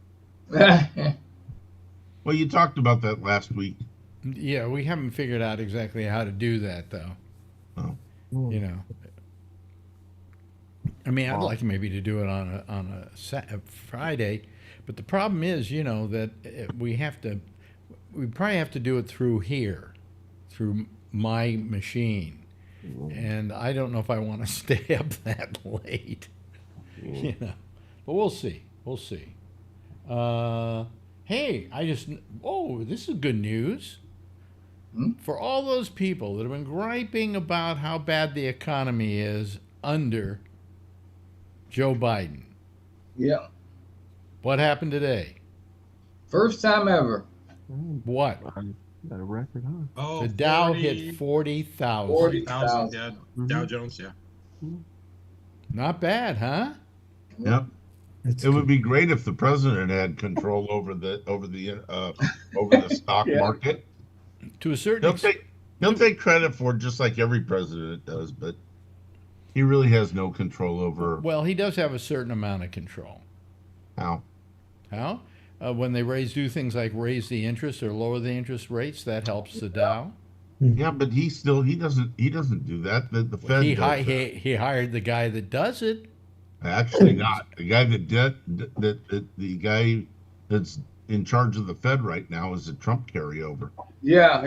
Well, you talked about that last week. Yeah, we haven't figured out exactly how to do that, though. Oh. You know. I mean, I'd like maybe to do it on a Friday, but the problem is, you know, that we probably have to do it through here, through my machine, and I don't know if I want to stay up that late, you know. But we'll see. We'll see. Hey, this is good news. For all those people that have been griping about how bad the economy is under Joe Biden. Yeah. What happened today? First time ever. What? Got a record, huh? Oh, The Dow 40 hit 40,000. 40,000, yeah. Dow Jones, yeah. Not bad, huh? Yep. It's It would be great if the president had control over the stock Yeah. market. To a certain extent. He'll take credit for it just like every president does, but he really has no control over Well, he does have a certain amount of control. how. How? When they do things like raise the interest or lower the interest rates, that helps the Dow. Yeah, but he doesn't do that. The Fed He, does hi- that. he hired the guy that does it. Actually not. The guy the guy that's in charge of the Fed right now is a Trump carryover. Yeah.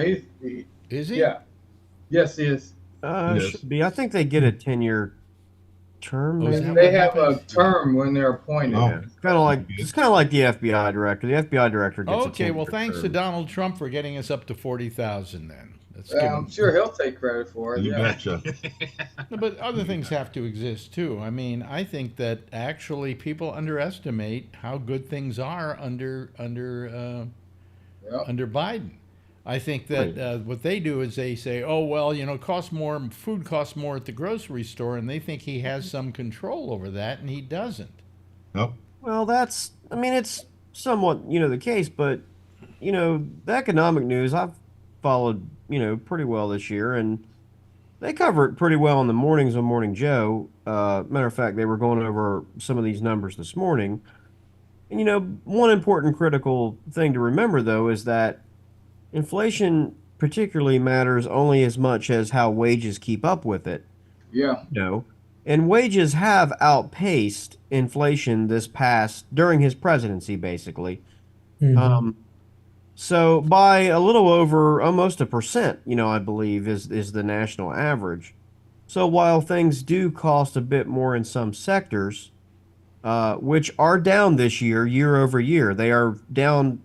Is he? Yeah. Yes, he is. Yes. Should be. I think they get a 10-year term. Oh, is maybe. that They what have a happens? term when they're appointed. Oh. Yeah. It's kind of like the FBI director. The FBI director gets a Okay, well, 10-year thanks to term. Donald Trump for getting us up to 40,000 then. Let's give I'm him. sure he'll take credit for it. You Yeah. betcha. But other things have to exist too. I mean, I think that actually people underestimate how good things are under Biden. I think that what they do is they say, "Oh well, you know, food costs more at the grocery store," and they think he has some control over that, and he doesn't. Nope. Well, it's somewhat, the case, but, the economic news I've followed, pretty well this year, and they cover it pretty well in the mornings on Morning Joe. Matter of fact, they were going over some of these numbers this morning. And, one important critical thing to remember, though, is that inflation particularly matters only as much as how wages keep up with it. Yeah. And wages have outpaced inflation during his presidency, basically. So by a little over almost 1%, I believe is the national average. So while things do cost a bit more in some sectors, which are down this year over year, they are down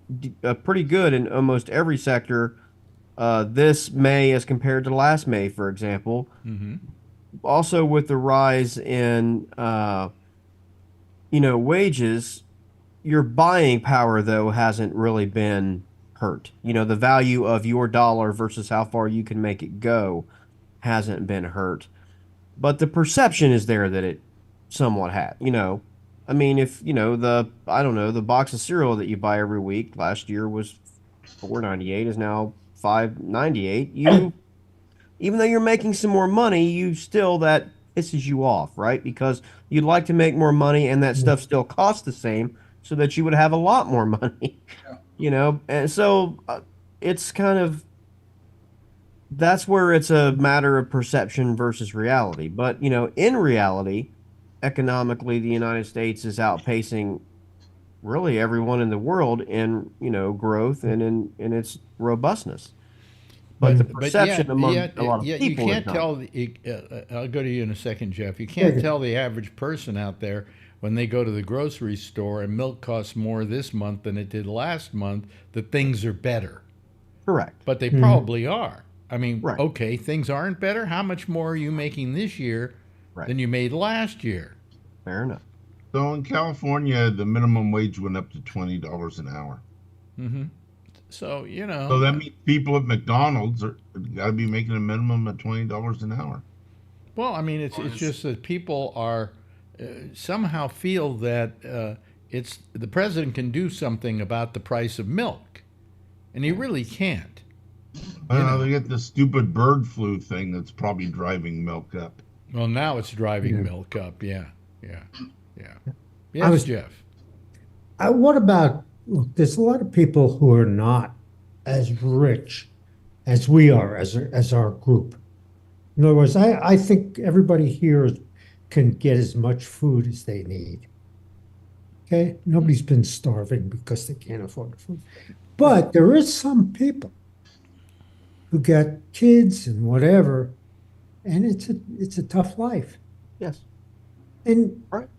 pretty good in almost every sector this May as compared to last May, for example. Mm-hmm. Also with the rise in, wages, your buying power, though, hasn't really been hurt. The value of your dollar versus how far you can make it go hasn't been hurt. but the perception is there that it somewhat had. I mean, if I don't know, the box of cereal that you buy every week last year was $4.98 is now $5.98. Even though you're making some more money, that pisses you off, right? Because you'd like to make more money, and that stuff still costs the same, so that you would have a lot more money. And so it's kind of, that's where it's a matter of perception versus reality. But in reality, economically, the United States is outpacing really everyone in the world in growth and in its robustness. But the perception among a lot of people, you can't tell. I'll go to you in a second, Jeff. You can't tell the average person out there when they go to the grocery store and milk costs more this month than it did last month that things are better. Correct. But they probably are. I mean, Right. okay, things aren't better. How much more are you making this year than you made last year? Fair enough. So in California, the minimum wage went up to $20 an hour. Mm-hmm. So So that means people at McDonald's are got to be making a minimum of $20 an hour. Well, I mean, it's just that people are somehow feel that it's the president can do something about the price of milk, and he really can't. They get the stupid bird flu thing that's probably driving milk up. Well, now it's driving milk up. Yeah. Yes, Jeff. What about, look, there's a lot of people who are not as rich as we are as our group. In other words, I think everybody here can get as much food as they need. Okay? Nobody's been starving because they can't afford the food. But there is some people who get kids and whatever, and it's a tough life. Yes. And Right.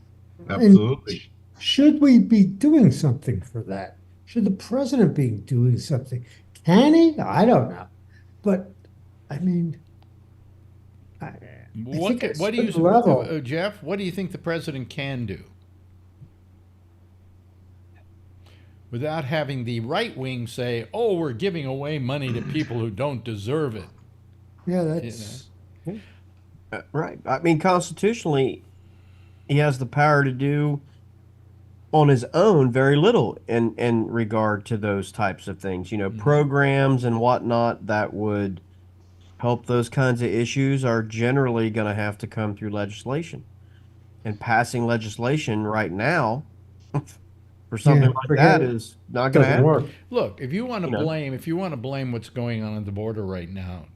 Absolutely. should we be doing something for that? Should the president be doing something? Can he? I don't know. But I mean, I think at What do you, some level, Jeff? What do you think the president can do without having the right wing say, "Oh, we're giving away money to people who don't deserve it"? yeah, that's Right. I mean, constitutionally, he has the power to do on his own very little in regard to those types of things. Programs and whatnot that would help those kinds of issues are generally going to have to come through legislation. And passing legislation right now for something like forget that it. is not going to doesn't happen. work. Look, if you want to You know. blame what's going on at the border right now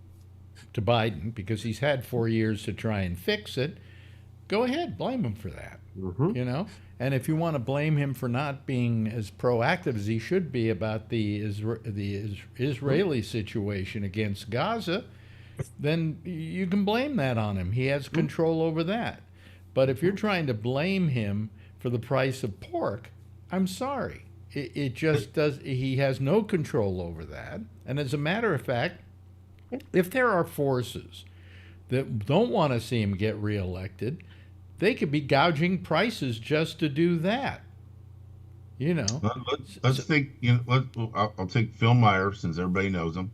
to Biden because he's had 4 years to try and fix it, go ahead, blame him for that. Mhm. And if you want to blame him for not being as proactive as he should be about the Israeli situation against Gaza, then you can blame that on him. He has control over that. But if you're trying to blame him for the price of pork, I'm sorry. It just does. He has no control over that. And as a matter of fact, if there are forces that don't want to see him get reelected, they could be gouging prices just to do that. Let's think. I'll take Phil Meyer since everybody knows him.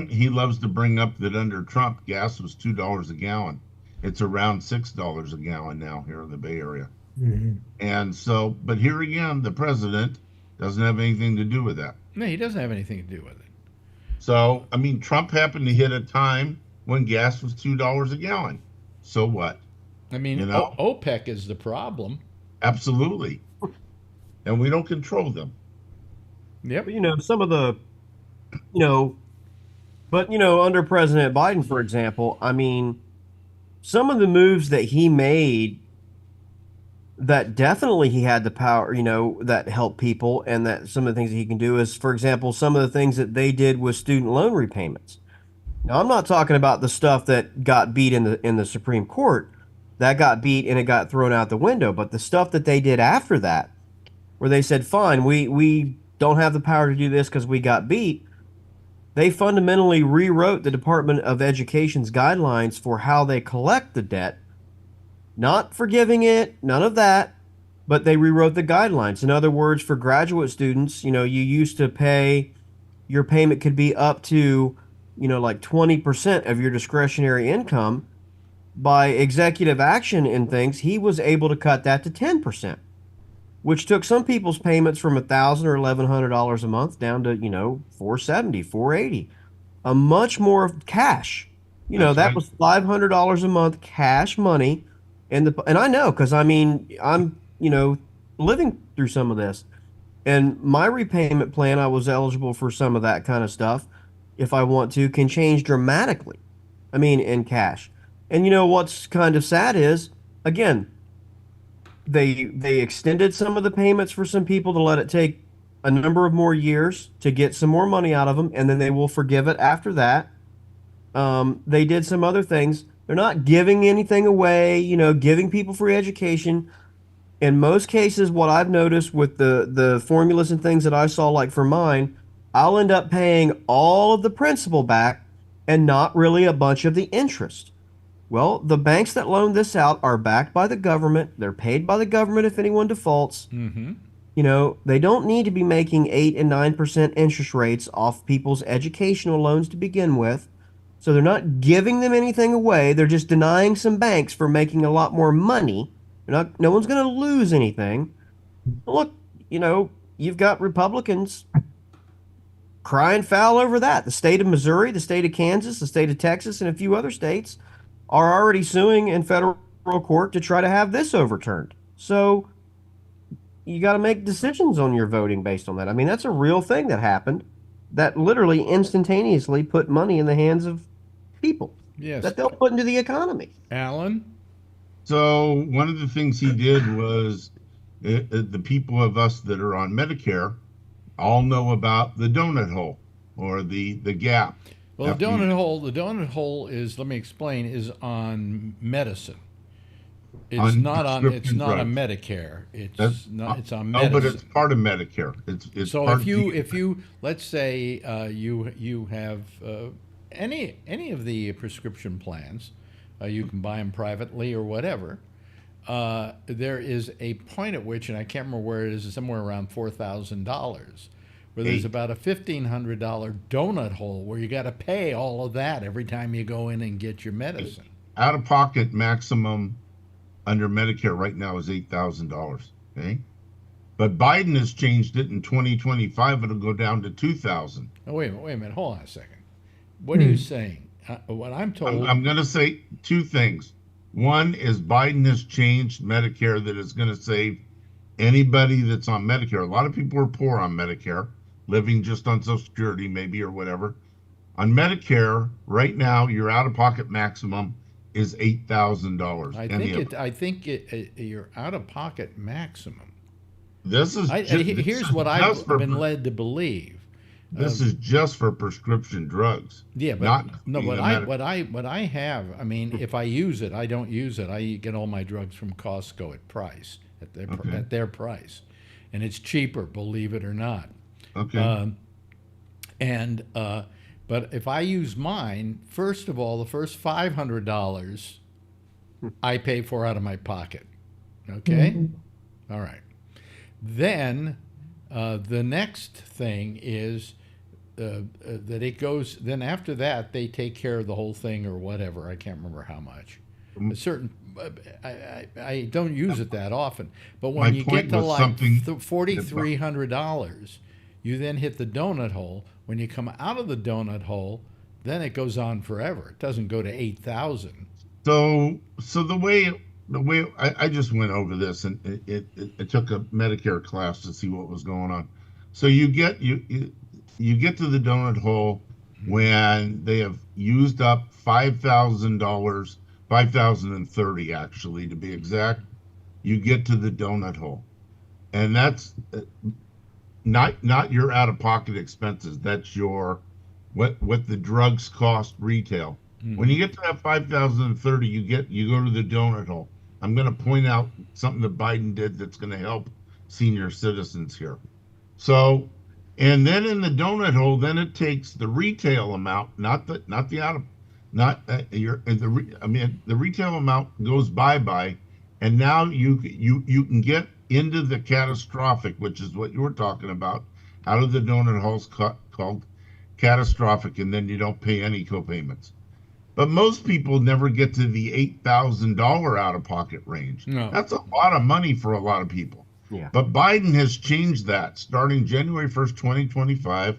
He loves to bring up that under Trump, gas was $2 a gallon. It's around $6 a gallon now here in the Bay Area. And so, but here again, the president doesn't have anything to do with that. No, he doesn't have anything to do with it. So, I mean, Trump happened to hit a time when gas was $2 a gallon. So what? I mean, OPEC is the problem. Absolutely. And we don't control them. Yep. But, some of the, under President Biden, for example, I mean, some of the moves that he made that definitely he had the power, that helped people, and that some of the things that he can do is, for example, some of the things that they did with student loan repayments. Now, I'm not talking about the stuff that got beat in the Supreme Court. That got beat and it got thrown out the window. But the stuff that they did after that, where they said, fine, we don't have the power to do this because we got beat, they fundamentally rewrote the Department of Education's guidelines for how they collect the debt. Not forgiving it, none of that, but they rewrote the guidelines. In other words, for graduate students, you used to pay, your payment could be up to, like 20% of your discretionary income. by executive action and things, he was able to cut that to 10%, which took some people's payments from $1,000 or $1,100 a month down to, 470, 480, a much more cash. That's That right. was $500 a month cash money. And I know, because I mean, I'm, living through some of this. And my repayment plan, I was eligible for some of that kind of stuff, if I want to, can change dramatically. I mean, in cash. And what's kind of sad is, again, they extended some of the payments for some people to let it take a number of more years to get some more money out of them, and then they will forgive it after that. They did some other things. They're not giving anything away, giving people free education. In most cases, what I've noticed with the formulas and things that I saw, like for mine, I'll end up paying all of the principal back and not really a bunch of the interest. Well, the banks that loan this out are backed by the government. They're paid by the government if anyone defaults. Mm-hmm. They don't need to be making 8 and 9% interest rates off people's educational loans to begin with. So they're not giving them anything away. They're just denying some banks for making a lot more money. No one's going to lose anything. Look, you've got Republicans crying foul over that. The state of Missouri, the state of Kansas, the state of Texas, and a few other states are already suing in federal court to try to have this overturned. So you got to make decisions on your voting based on that. I mean, that's a real thing that happened that literally instantaneously put money in the hands of people Yes. that they'll put into the economy. Alan? So one of the things he did was the people of us that are on Medicare all know about the donut hole or the gap. Well, the After you- donut hole is, let me explain, is on medicine. It's On not on prescription on drugs. Medicare. It's That's- not. It's on No, medicine. but it's part of Medicare. It's So part if you let's say you have any of the prescription plans, you can buy them privately or whatever. There is a point at which, and I can't remember where it is, it's somewhere around $4,000, where there's Eight. about a $1,500 donut hole where you got to pay all of that every time you go in and get your medicine. out of pocket maximum under Medicare right now is $8,000. Okay, but Biden has changed it in 2025. It'll go down to 2,000. Oh, wait a minute, hold on a second. What are you saying? What I'm told. I'm going to say two things. One is Biden has changed Medicare that is going to save anybody that's on Medicare. A lot of people are poor on Medicare, living just on Social Security maybe or whatever. On Medicare, right now, your out-of-pocket maximum is $8,000. I think your out-of-pocket maximum. This is Here's what I've been led to believe. This is just for prescription drugs. Yeah, but not no, being but a what I have. I mean, if I use it, I don't use it. I get all my drugs from Costco at price at their price, and it's cheaper, believe it or not. Okay. But if I use mine, first of all, the first $500 I pay for out of my pocket. Okay, all right. Then the next thing is that it goes. Then after that, they take care of the whole thing or whatever. I can't remember how much. A certain. I don't use it that often, but when My you point get to was like something $4,300, you then hit the donut hole. When you come out of the donut hole, then it goes on forever. It doesn't go to 8,000. So the way I just went over this, and it took a Medicare class to see what was going on. So you get to the donut hole when they have used up $5,000, 5,030 actually to be exact. You get to the donut hole, and that's not your out-of-pocket expenses. That's your what the drugs cost retail. When you get to that 5,030, you go to the donut hole. I'm going to point out something that Biden did that's going to help senior citizens here. So, and then in the donut hole, then it takes the retail amount, the retail amount goes bye, and now you can get into the catastrophic, which is what you were talking about. Out of the donut hole's called catastrophic, and then you don't pay any co-payments. But most people never get to the $8,000 out of pocket range. No. That's a lot of money for a lot of people. Yeah. But Biden has changed that. Starting January 1st, 2025,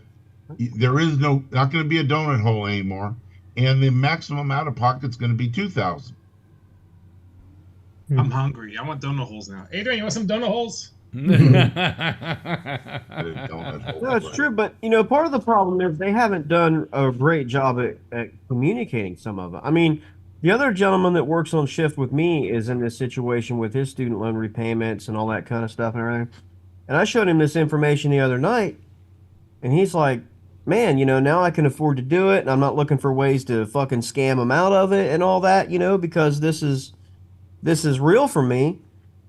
there is not going to be a donut hole anymore, and the maximum out of pocket is going to be $2,000. I'm hungry. I want donut holes now. Adrian, you want some donut holes? No, it's true, but part of the problem is they haven't done a great job at communicating some of it. I mean, the other gentleman that works on shift with me is in this situation with his student loan repayments and all that kind of stuff and everything. And I showed him this information the other night, and he's like, man, now I can afford to do it, and I'm not looking for ways to fucking scam him out of it and all that, because this is real for me.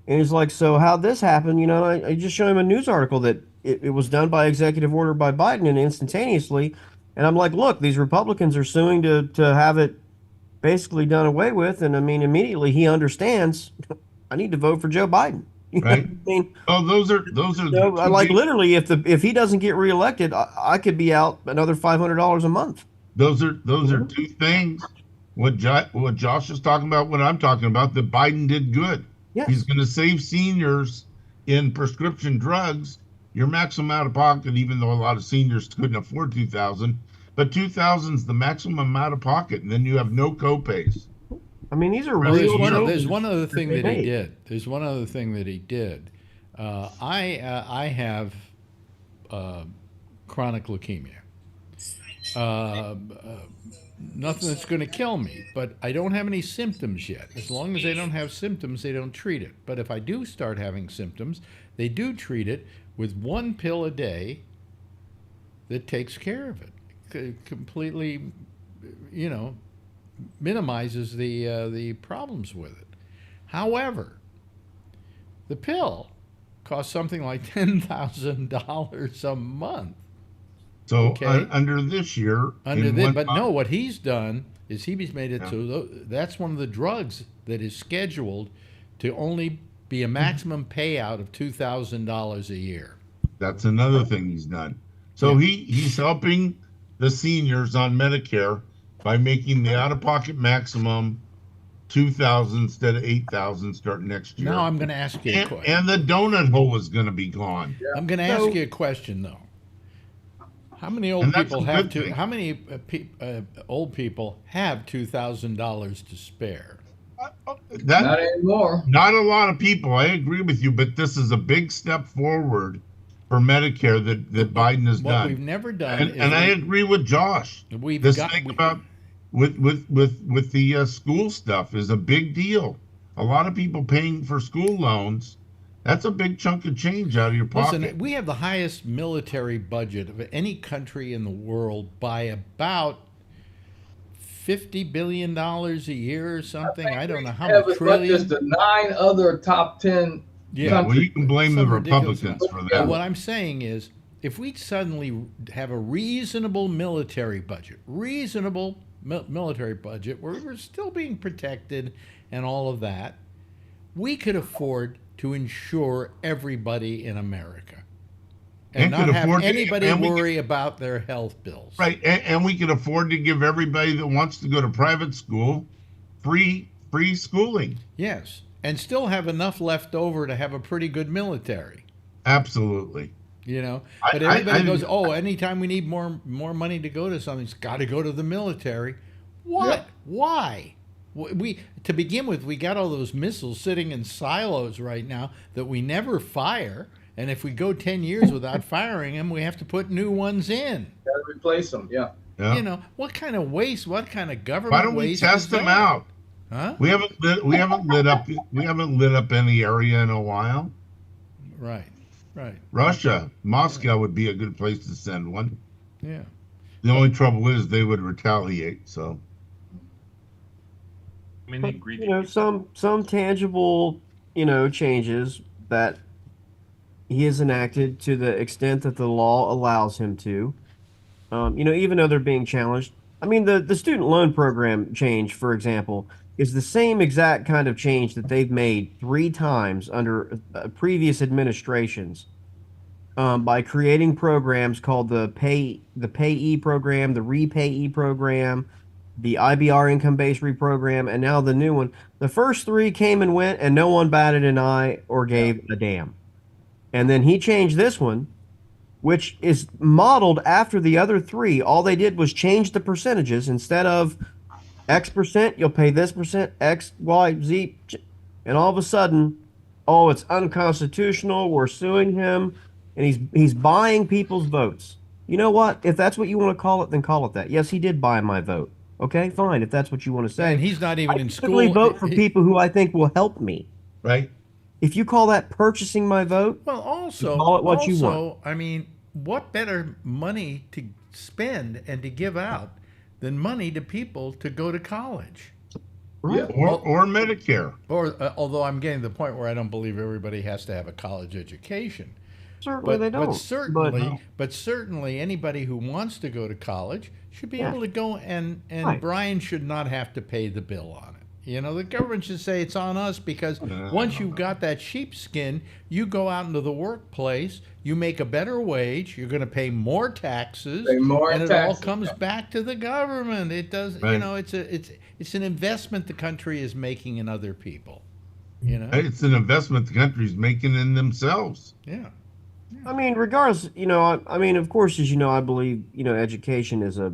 And he's like, so how'd this happen? I just showed him a news article that it was done by executive order by Biden and instantaneously. And I'm like, look, these Republicans are suing to have it basically done away with. And I mean, immediately he understands I need to vote for Joe Biden. Right. I mean, those are like literally, if he doesn't get reelected, I could be out another $500 a month. Those are two things. What Josh is talking about, what I'm talking about, that Biden did good. Yes. He's going to save seniors in prescription drugs. Your maximum out of pocket, even though a lot of seniors couldn't afford $2,000, but $2,000 is the maximum out of pocket, and then you have no copays. I mean, these are Well, real. there's one other thing that he made. did. There's one other thing that he did. I have chronic leukemia. Nothing that's going to kill me, but I don't have any symptoms yet. As long as I don't have symptoms, they don't treat it. But if I do start having symptoms, they do treat it with one pill a day that takes care of it. Completely, minimizes the problems with it. However, the pill costs something like $10,000 a month. So Okay. under this year, what he's done is he's made it so that's one of the drugs that is scheduled to only be a maximum payout of $2,000 a year. That's another thing he's done. So he's helping the seniors on Medicare by making the out-of-pocket maximum $2,000 instead of $8,000 starting next year. Now I'm going to ask you a question. And the donut hole is going to be gone. I'm going to ask you a question though. How many old people have old people have $2,000 to spare? Not anymore. Not a lot of people. I agree with you, but this is a big step forward for Medicare that Biden has done. What we've never done, and I agree with Josh. With the school stuff is a big deal. A lot of people paying for school loans. That's a big chunk of change out of your pocket. Listen, we have the highest military budget of any country in the world by about $50 billion a year or something. I don't know how much trillion. Just the 9 other top 10 Yeah, well, you can blame the Republicans for that. What I'm saying is, if we suddenly have a reasonable military budget, military budget, where we're still being protected and all of that, we could afford to insure everybody in America and not have anybody worry about their health bills. Right, and we can afford to give everybody that wants to go to private school free schooling. Yes, and still have enough left over to have a pretty good military. Absolutely. But everybody goes, anytime we need more money to go to something, it's got to go to the military. What? Yep. Why? To begin with, we got all those missiles sitting in silos right now that we never fire. And if we go 10 years without firing them, we have to put new ones in. Got to replace them, yeah. What kind of waste? What kind of government waste? Why don't we test them out? Huh? We haven't lit up any area in a while. Right. Russia, Moscow would be a good place to send one. Yeah. The only trouble is they would retaliate. So. I mean, some tangible, changes that he has enacted to the extent that the law allows him to. Even though they're being challenged. I mean, the student loan program change, for example, is the same exact kind of change that they've made 3 times under previous administrations by creating programs called the Payee program, the Repayee program, the IBR income-based reprogram, and now the new one. The first three came and went, and no one batted an eye or gave a damn. And then he changed this one, which is modeled after the other three. All they did was change the percentages. Instead of X percent, you'll pay this percent, X, Y, Z. And all of a sudden, oh, it's unconstitutional. We're suing him. And he's buying people's votes. You know what? If that's what you want to call it, then call it that. Yes, he did buy my vote. Okay, fine. If that's what you want to say. And he's not even in school. I typically vote for people who I think will help me. Right. If you call that purchasing my vote, Well, also, you call it what you want. I mean, what better money to spend and to give out than money to people to go to college? Right. Or Medicare. Or although I'm getting to the point where I don't believe everybody has to have a college education. Certainly they don't. But certainly anybody who wants to go to college should be able to go, and Right. Brian should not have to pay the bill on it. You know, the government should say it's on us, because once you've got that sheepskin, you go out into the workplace, you make a better wage, you're going to pay more taxes, Pay more and it all taxes, comes back to the government. It does, you Right. know, it's an investment the country is making in other people. You know, It's an investment the country's making in themselves. yeah. I mean, regardless, you know, I mean, of course, as you know, I believe, you know, education is a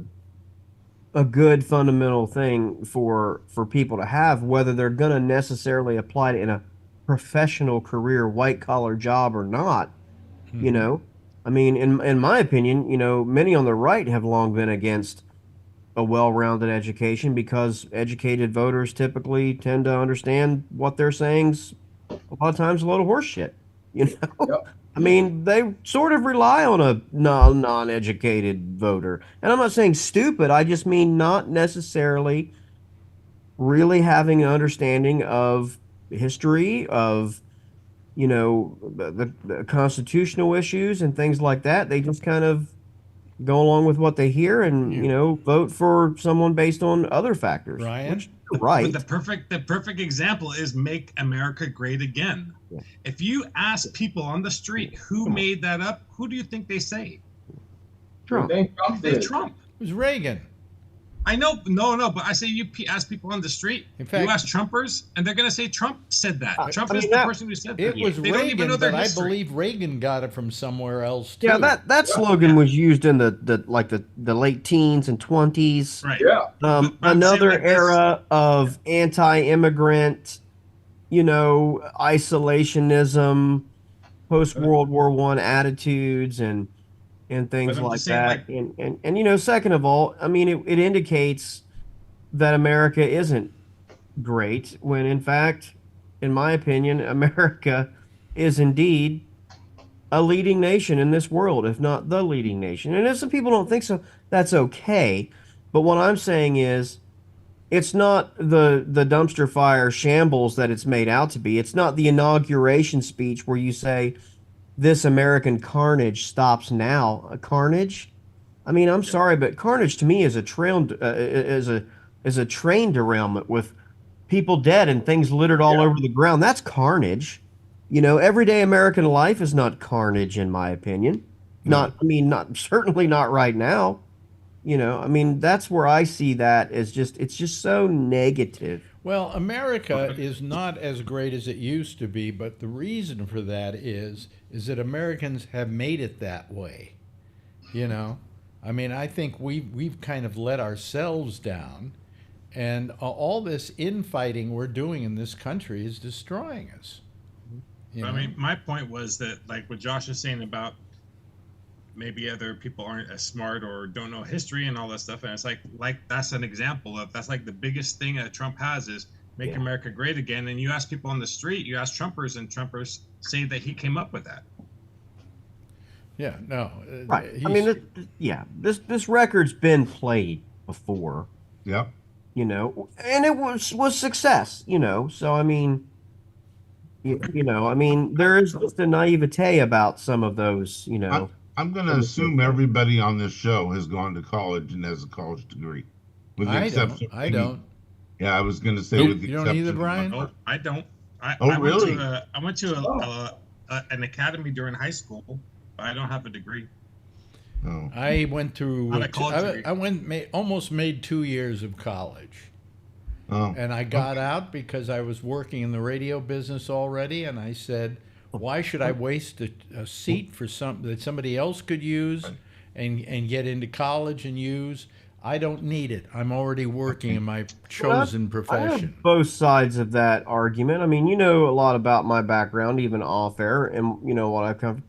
good fundamental thing for people to have, whether they're going to necessarily apply it in a professional career, white collar job or not. You know, I mean, in my opinion, you know, many on the right have long been against a well-rounded education, because educated voters typically tend to understand what they're saying's a lot of times a load of horse shit. You know, Yep. I mean, they sort of rely on a non-educated voter. And I'm not saying stupid. I just mean not necessarily really having an understanding of history, of, you know, the constitutional issues and things like that. They just kind of go along with what they hear and, you know, vote for someone based on other factors. Ryan? Which, right. But the perfect example is Make America Great Again. Yeah. If you ask people on the street who made that up, who do you think they say? Trump. I think Trump They did. Trump. It was Reagan. I know, no, but I say you ask people on the street, In fact- you ask Trumpers, and they're going to say Trump said that. Trump I is mean, the that- person who said It that. was They don't even Reagan, know their but I history. believe Reagan got it from somewhere else too. Yeah, that slogan was used in the late teens and 20s. Right. Yeah. But I'm saying Another like this- era of anti-immigrant, you know, isolationism, post World War I attitudes and things But I'm like just saying, that. And you know, second of all, I mean, it indicates that America isn't great, when in fact, in my opinion, America is indeed a leading nation in this world, if not the leading nation. And if some people don't think so, that's okay. But what I'm saying is, it's not the dumpster fire shambles that it's made out to be. It's not the inauguration speech where you say, "This American carnage stops now." A carnage? I mean, I'm sorry, but carnage to me is a train derailment with people dead and things littered all over the ground. That's carnage. You know, everyday American life is not carnage, in my opinion. Certainly not right now. You know, I mean, that's where I see that as it's just so negative. Well, America is not as great as it used to be, but the reason for that is that Americans have made it that way. You know, I mean, I think we've kind of let ourselves down, and all this infighting we're doing in this country is destroying us. You I know? mean, my point was that, like what Josh is saying about maybe other people aren't as smart or don't know history and all that stuff, and it's like that's an example of that's like the biggest thing that Trump has is make America great again. And you ask people on the street, you ask Trumpers, and Trumpers say that he came up with that. Yeah, no. Right. I mean, this record's been played before. Yep. You know, and it was success. You know, so I mean, you know, I mean, there is just a naivete about some of those. You know, I'm going to assume everybody on this show has gone to college and has a college degree, with the exception. I don't. Yeah, I was going to say Nope. with the You don't exception either, of Brian? Oh, I don't. I really? I went to an academy during high school, but I don't have a degree. Oh. I went through. Not a college degree. Almost made 2 years of college, Oh. and I got out because I was working in the radio business already, and I said, why should I waste a seat for something that somebody else could use, and get into college and use? I don't need it. I'm already working in my chosen I profession. have both sides of that argument. I mean, you know a lot about my background, even off air, and you know what I've covered.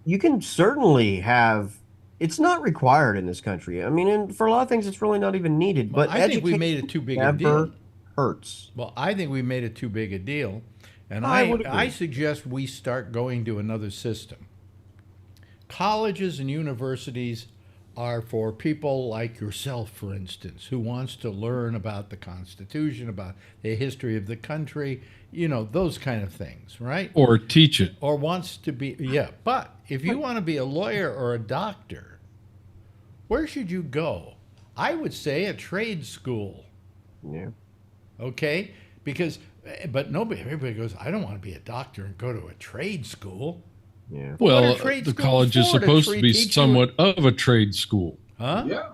You can certainly have. It's not required in this country. I mean, and for a lot of things, it's really not even needed. Well, But I think we made it too big a never deal. hurts. Well, I think we made it too big a deal, and I would agree. I suggest we start going to another system. Colleges and universities are for people like yourself, for instance, who wants to learn about the Constitution, about the history of the country, you know, those kind of things, right? Or teach it. Or wants to be, yeah. But if you want to be a lawyer or a doctor, where should you go? I would say a trade school. Yeah. Okay? Because, but everybody goes, I don't want to be a doctor and go to a trade school. Yeah. What are Well, trade the schools college is for? To supposed to be teach you- somewhat of a trade school. Huh? Yeah.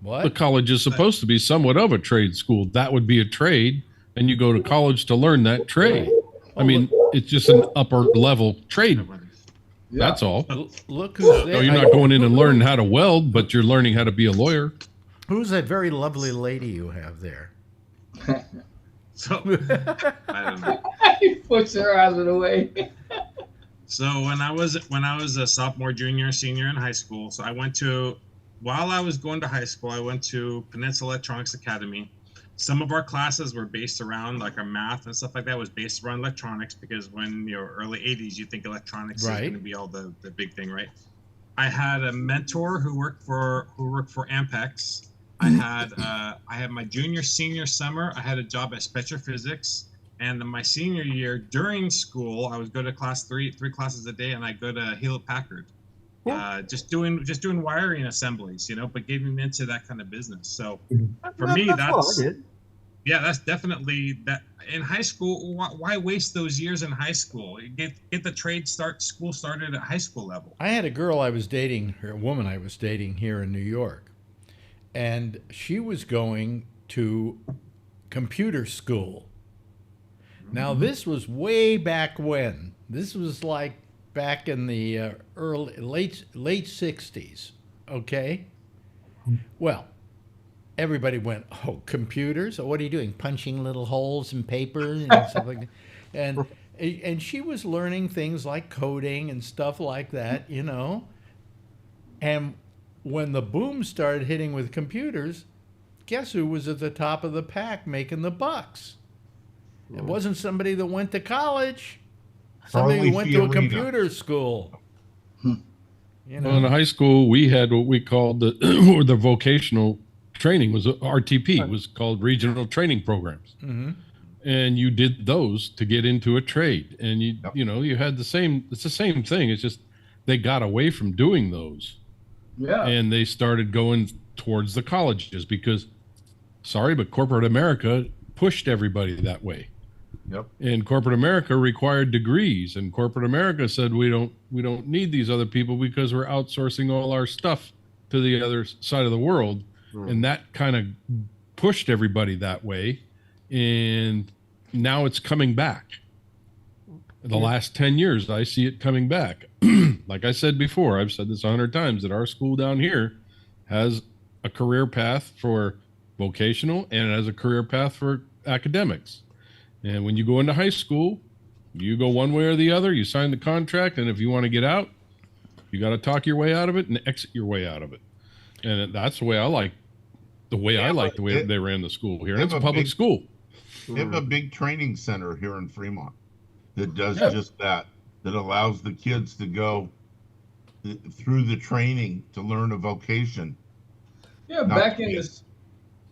The What? college is supposed to be somewhat of a trade school. That would be a trade, and you go to college to learn that trade. I mean, it's just an upper level trade. Yeah. That's all. Look who's there. No, you're not going in and learning how to weld, but you're learning how to be a lawyer. Who's that very lovely lady you have there? So I don't know. He puts her out of the way. So when I was a sophomore, junior, senior in high school, so while I was going to high school, I went to Peninsula Electronics Academy. Some of our classes were based around, like our math and stuff like that was based around electronics, because when you're early 80s, you think electronics is Right. going to be all the big thing, right? I had a mentor who worked for Ampex. I had my junior, senior summer, I had a job at Spectrophysics. And then my senior year during school, I would go to three classes a day, and I go to Hewlett Packard, just doing wiring assemblies, you know, but getting into that kind of business. So for me, that's definitely that. In high school, why waste those years in high school? Get the school started at high school level. I had a girl I was dating, or a woman I was dating here in New York, and she was going to computer school. Now, this was way back when. This was like back in the late 60s, okay? Well, everybody went, oh, computers? What are you doing, punching little holes in paper and stuff like that? And she was learning things like coding and stuff like that, you know? And when the boom started hitting with computers, guess who was at the top of the pack making the bucks? It wasn't somebody that went to college. Somebody Harley who went to a Fiorina. computer school. You know? Well, in high school, we had what we called the the vocational training was RTP, was called regional training programs. Mm-hmm. And you did those to get into a trade. And you had it's the same thing. It's just they got away from doing those. Yeah. And they started going towards the colleges because, sorry, but corporate America pushed everybody that way. Yep. And corporate America required degrees, and corporate America said we don't need these other people because we're outsourcing all our stuff to the other side of the world. And that kind of pushed everybody that way. And now it's coming back. The last 10 years, I see it coming back. Like I said before, I've said this 100 times, that our school down here has a career path for vocational and it has a career path for academics. And when you go into high school, you go one way or the other, you sign the contract, and if you want to get out, you got to talk your way out of it and exit your way out of it. And that's the way I like the way they ran the school here. And it's a public school. They have a big training center here in Fremont that does just that allows the kids to go through the training to learn a vocation. Yeah, back in the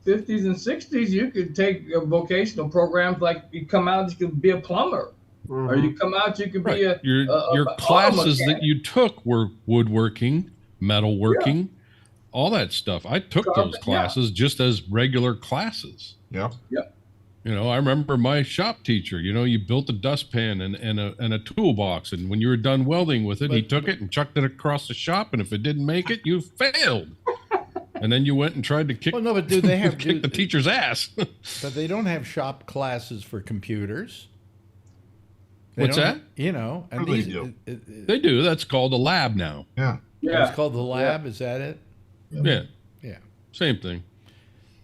50s and 60s, you could take vocational programs like you come out, you could be a plumber. Or you come out, you could be a your classes that you took were woodworking, metalworking, all that stuff. I took those classes just as regular classes. Yep. Yep. You know, I remember my shop teacher, you know, you built a dustpan and a toolbox. And when you were done welding with it, he took it and chucked it across the shop. And if it didn't make it, you failed. And then you went and tried to kick, Well, no, but do they have kick the teacher's ass. But they don't have shop classes for computers. They What's don't- that? You know, and Probably these, do. They do. That's called a lab now. Yeah. it's called the lab. Is that it? Yeah. Yeah. Same thing.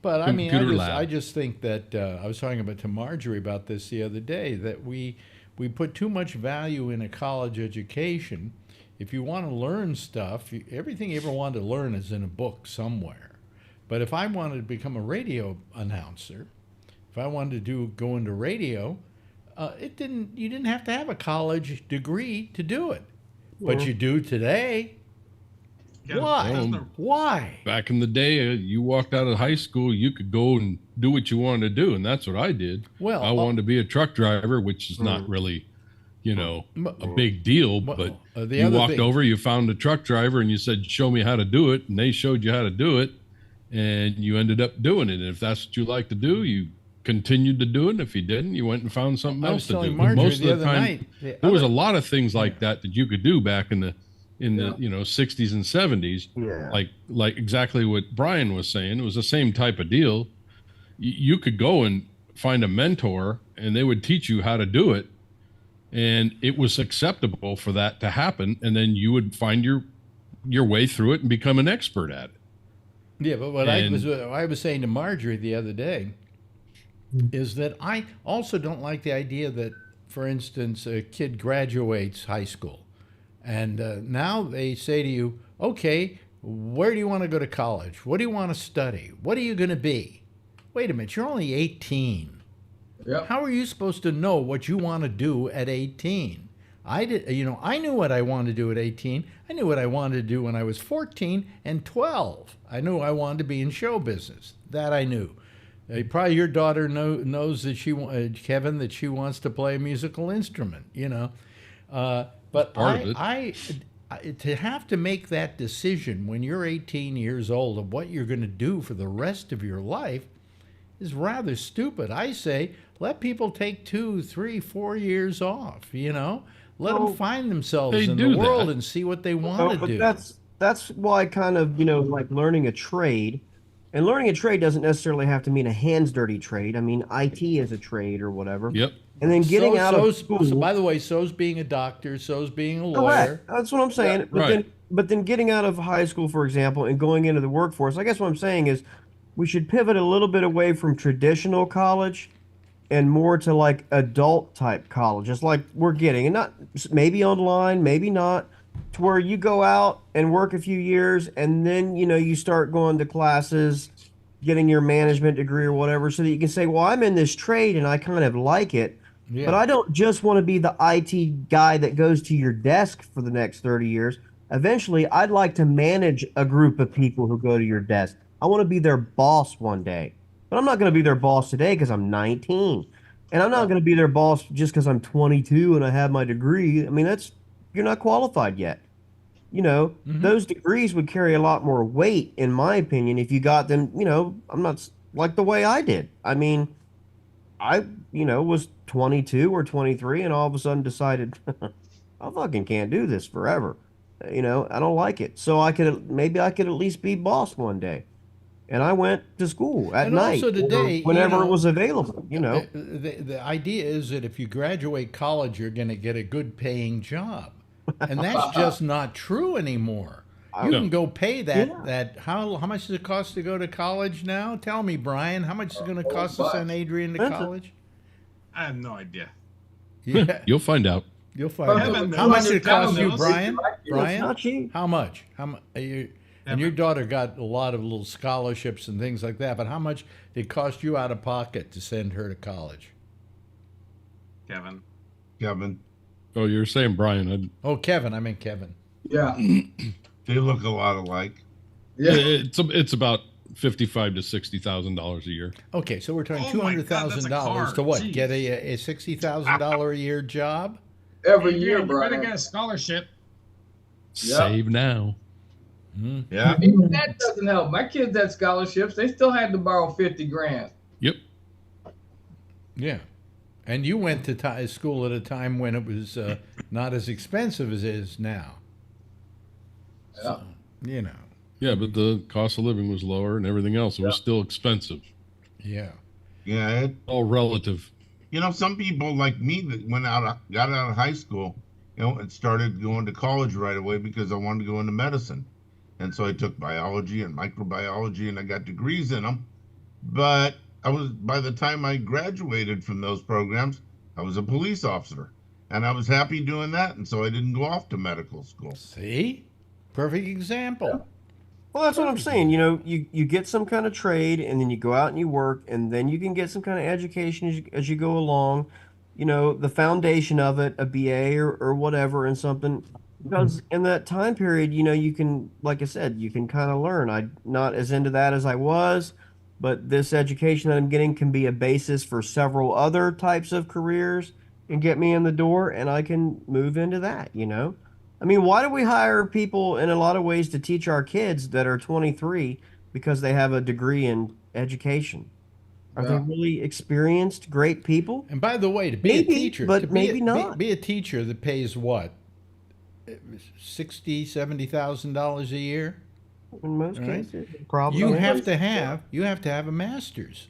But I mean, Computer lab. I just think that I was talking to Marjorie about this the other day, that we put too much value in a college education. If you want to learn stuff, everything you ever wanted to learn is in a book somewhere. But if I wanted to become a radio announcer, if I wanted to go into radio, you didn't have to have a college degree to do it. But you do today. Yeah, Why? well, Why? Back in the day, you walked out of high school, you could go and do what you wanted to do. And that's what I did. Well, I wanted to be a truck driver, which is not really, you know, a big deal. But the you other walked thing- over, you found a truck driver, and you said, "Show me how to do it." And they showed you how to do it. And you ended up doing it. And if that's what you like to do, you continued to do it. And if you didn't, you went and found something I else was to do. telling But Marjorie most of the the other time, night. there was a lot of things like that you could do back in the you know 60s and 70s. Yeah. Like exactly what Brian was saying. It was the same type of deal. You could go and find a mentor, and they would teach you how to do it, and it was acceptable for that to happen. And then you would find your way through it and become an expert at it. Yeah, but what I was saying to Marjorie the other day is that I also don't like the idea that, for instance, a kid graduates high school, and now they say to you, "Okay, where do you want to go to college? What do you want to study? What are you going to be?" Wait a minute, you're only 18. Yep. How are you supposed to know what you want to do at 18? I knew what I wanted to do at 18. I knew what I wanted to do when I was 14 and 12. I knew I wanted to be in show business. That I knew. Probably your daughter knows that Kevin, that she wants to play a musical instrument, you know. But part of it. I to have to make that decision when you're 18 years old of what you're going to do for the rest of your life is rather stupid. I say let people take 2, 3, 4 years off, you know. Let them find themselves they in do the world that. and see what they No, want to but do. that's why kind of, you know, like learning a trade. And learning a trade doesn't necessarily have to mean a hands dirty trade. I mean, IT is a trade or whatever. Yep. And then getting out of school. So by the way, so's being a doctor, so's being a lawyer. Correct. That's what I'm saying. Right. But then getting out of high school, for example, and going into the workforce, I guess what I'm saying is we should pivot a little bit away from traditional college and more to like adult type colleges like we're getting, and not maybe online, maybe not, to where you go out and work a few years and then, you know, you start going to classes, getting your management degree or whatever, so that you can say, well, I'm in this trade and I kind of like it. Yeah. But I don't just want to be the IT guy that goes to your desk for the next 30 years. Eventually, I'd like to manage a group of people who go to your desk. I want to be their boss one day. But I'm not going to be their boss today because I'm 19. And I'm not going to be their boss just because I'm 22 and I have my degree. I mean, you're not qualified yet. You know, those degrees would carry a lot more weight, in my opinion, if you got them, you know, I'm not like the way I did. I mean, I, you know, was 22 or 23 and all of a sudden decided, I fucking can't do this forever. You know, I don't like it. So maybe I could at least be boss one day. And I went to school at And night, also today, or whenever you know, it was available, you know. The idea is that if you graduate college, you're going to get a good paying job. And that's just not true anymore. You can go pay that. How much does it cost to go to college now? Tell me, Brian, how much is it going to cost to send Adrian to college? I have no idea. Yeah, You'll find out. you'll find Kevin out. How much knows. did it cost Kevin you, knows. Brian? It's Brian, not cheap. how much? And your daughter got a lot of little scholarships and things like that. But how much did it cost you out of pocket to send her to college? Kevin. Oh, you're saying Brian. Oh, Kevin. I meant Kevin. Yeah. They look a lot alike. Yeah. It's about $55,000 to $60,000 a year. Okay, so we're talking Oh my God, that's a $200,000 car. to what? Jeez. Get a $60,000 a year job? Every Adrian, year, you better Brian. get a scholarship. Yeah. Save now. Yeah. Even that doesn't help. My kids had scholarships. They still had to borrow 50 grand. Yep. Yeah. And you went to school at a time when it was not as expensive as it is now. Yeah. So, you know. Yeah, but the cost of living was lower and everything else. It was still expensive. Yeah. Yeah, All relative. you know, some people like me that got out of high school, you know, and started going to college right away because I wanted to go into medicine. And so I took biology and microbiology and I got degrees in them. But by the time I graduated from those programs, I was a police officer and I was happy doing that. And so I didn't go off to medical school. See? Perfect example. Well, that's what I'm saying. You know, you get some kind of trade, and then you go out and you work, and then you can get some kind of education as you go along. You know, the foundation of it, a BA or whatever, and something. Because in that time period, you know, you can, like I said, you can kind of learn. I'm not as into that as I was, but this education that I'm getting can be a basis for several other types of careers and get me in the door, and I can move into that, you know? I mean, why do we hire people in a lot of ways to teach our kids that are 23 because they have a degree in education? Are they really experienced, great people? And by the way, to be Maybe, a teacher, but to be maybe a, not. Be a teacher that pays what? $60,000-$70,000 a year? In most Right. cases, probably. You have to have a master's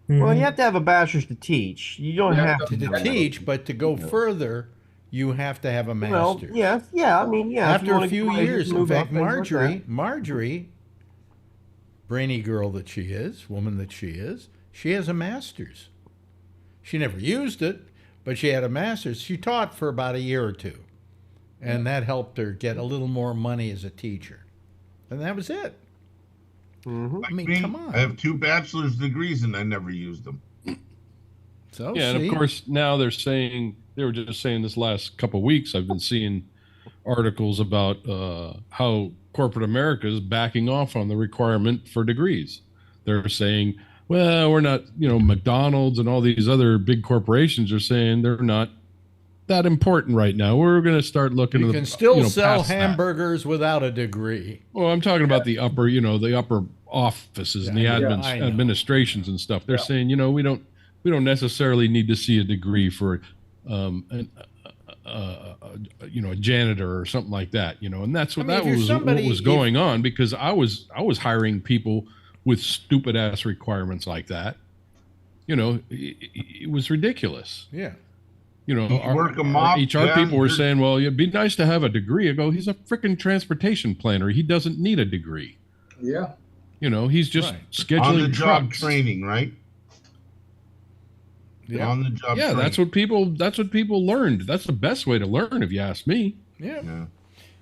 Well, you have to have a bachelor's to teach. You don't have to. to teach, but to go further, you have to have a Well, master's. yeah. I mean, yeah. if you After a wanna few go ahead and years, in move fact, up, things like that. Marjorie, brainy girl that she is, woman that she is, she has a master's. She never used it, but she had a master's. She taught for about a year or two, and that helped her get a little more money as a teacher. And that was it. Mhm. I mean, Me, come on. I have 2 bachelor's degrees and I never used them. So, Yeah, and see? of course now they were just saying this last couple of weeks. I've been seeing articles about how corporate America is backing off on the requirement for degrees. They're saying, well, we're not, you know, McDonald's and all these other big corporations are saying they're not that important right now. We're going to start looking. You at can still sell past that. hamburgers without a degree. Well, I'm talking about the upper, you know, the upper offices and the I know. administrations and stuff. They're saying, you know, we don't necessarily need to see a degree for, you know, a janitor or something like that, you know, and that's what I mean, what was going on, because I was hiring people with stupid ass requirements like that. You know, it was ridiculous. Yeah. You know, You work 'em up, HR yeah, people were you're- saying, well, it'd be nice to have a degree. I go, he's a freaking transportation planner. He doesn't need a degree. Yeah. You know, he's just Right. scheduling On the job trucks. training, right? Yeah. On the job Yeah, training. that's what people learned. That's the best way to learn, if you ask me. Yeah. Yeah.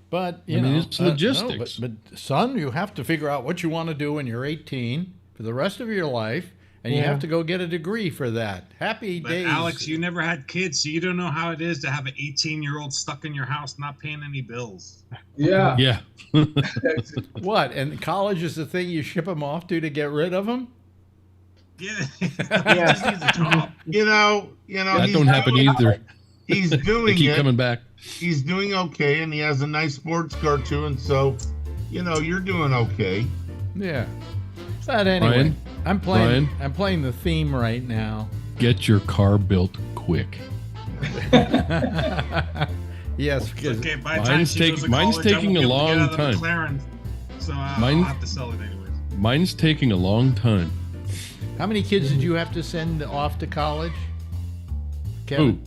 But I mean, it's logistics. but son, you have to figure out what you want to do when you're 18 for the rest of your life, and you Yeah. have to go get a degree for that. Happy But days. Alex, you never had kids, so you don't know how it is to have an 18-year-old stuck in your house not paying any bills. Yeah. Yeah. What? And college is the thing you ship them off to get rid of them? Yeah, he just needs a job. You know, That he's don't happen doing- either. He's They doing keep it. coming back. He's doing okay, and he has a nice sports car too. And so, you know, you're doing okay. Yeah. But anyway, Brian? I'm playing. Brian? I'm playing the theme right now. Get your car built quick. Yes, because Okay, by the time Mine's she goes to mine's college, I taking won't a be able to get long out of the time. McLaren, so I'll Mine- have to sell it anyways. Mine's taking a long time. how many kids did you have to send off to college? Kevin?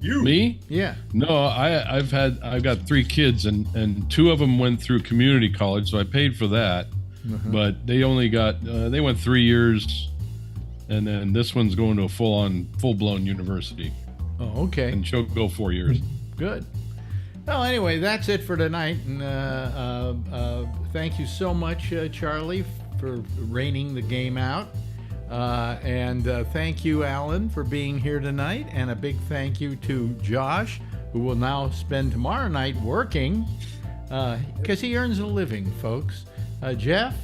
Who? Me? Yeah. No, I've got 3 kids, and 2 of them went through community college, so I paid for that. But they only got they went 3 years, and then this one's going to a full-blown university, Oh, okay. and she'll go 4 years. Good. Well, anyway, that's it for tonight. And thank you so much, Charlie, for reining the game out. And thank you, Alan, for being here tonight. And a big thank you to Josh, who will now spend tomorrow night working because he earns a living, folks. Jeff,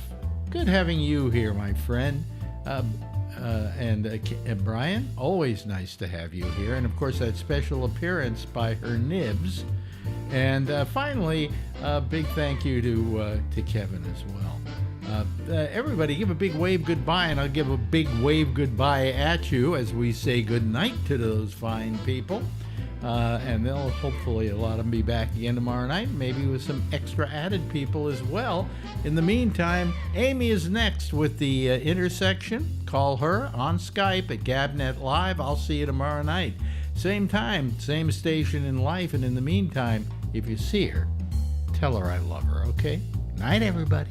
good having you here, my friend. And Brian, always nice to have you here. And of course, that special appearance by her nibs. And finally, a big thank you to Kevin as well. Everybody, give a big wave goodbye, and I'll give a big wave goodbye at you as we say goodnight to those fine people. And they'll hopefully, a lot of them be back again tomorrow night, maybe with some extra added people as well. In the meantime, Amy is next with the intersection. Call her on Skype at Gabnet Live. I'll see you tomorrow night. Same time, same station in life. And in the meantime, if you see her, tell her I love her, okay? Night, everybody.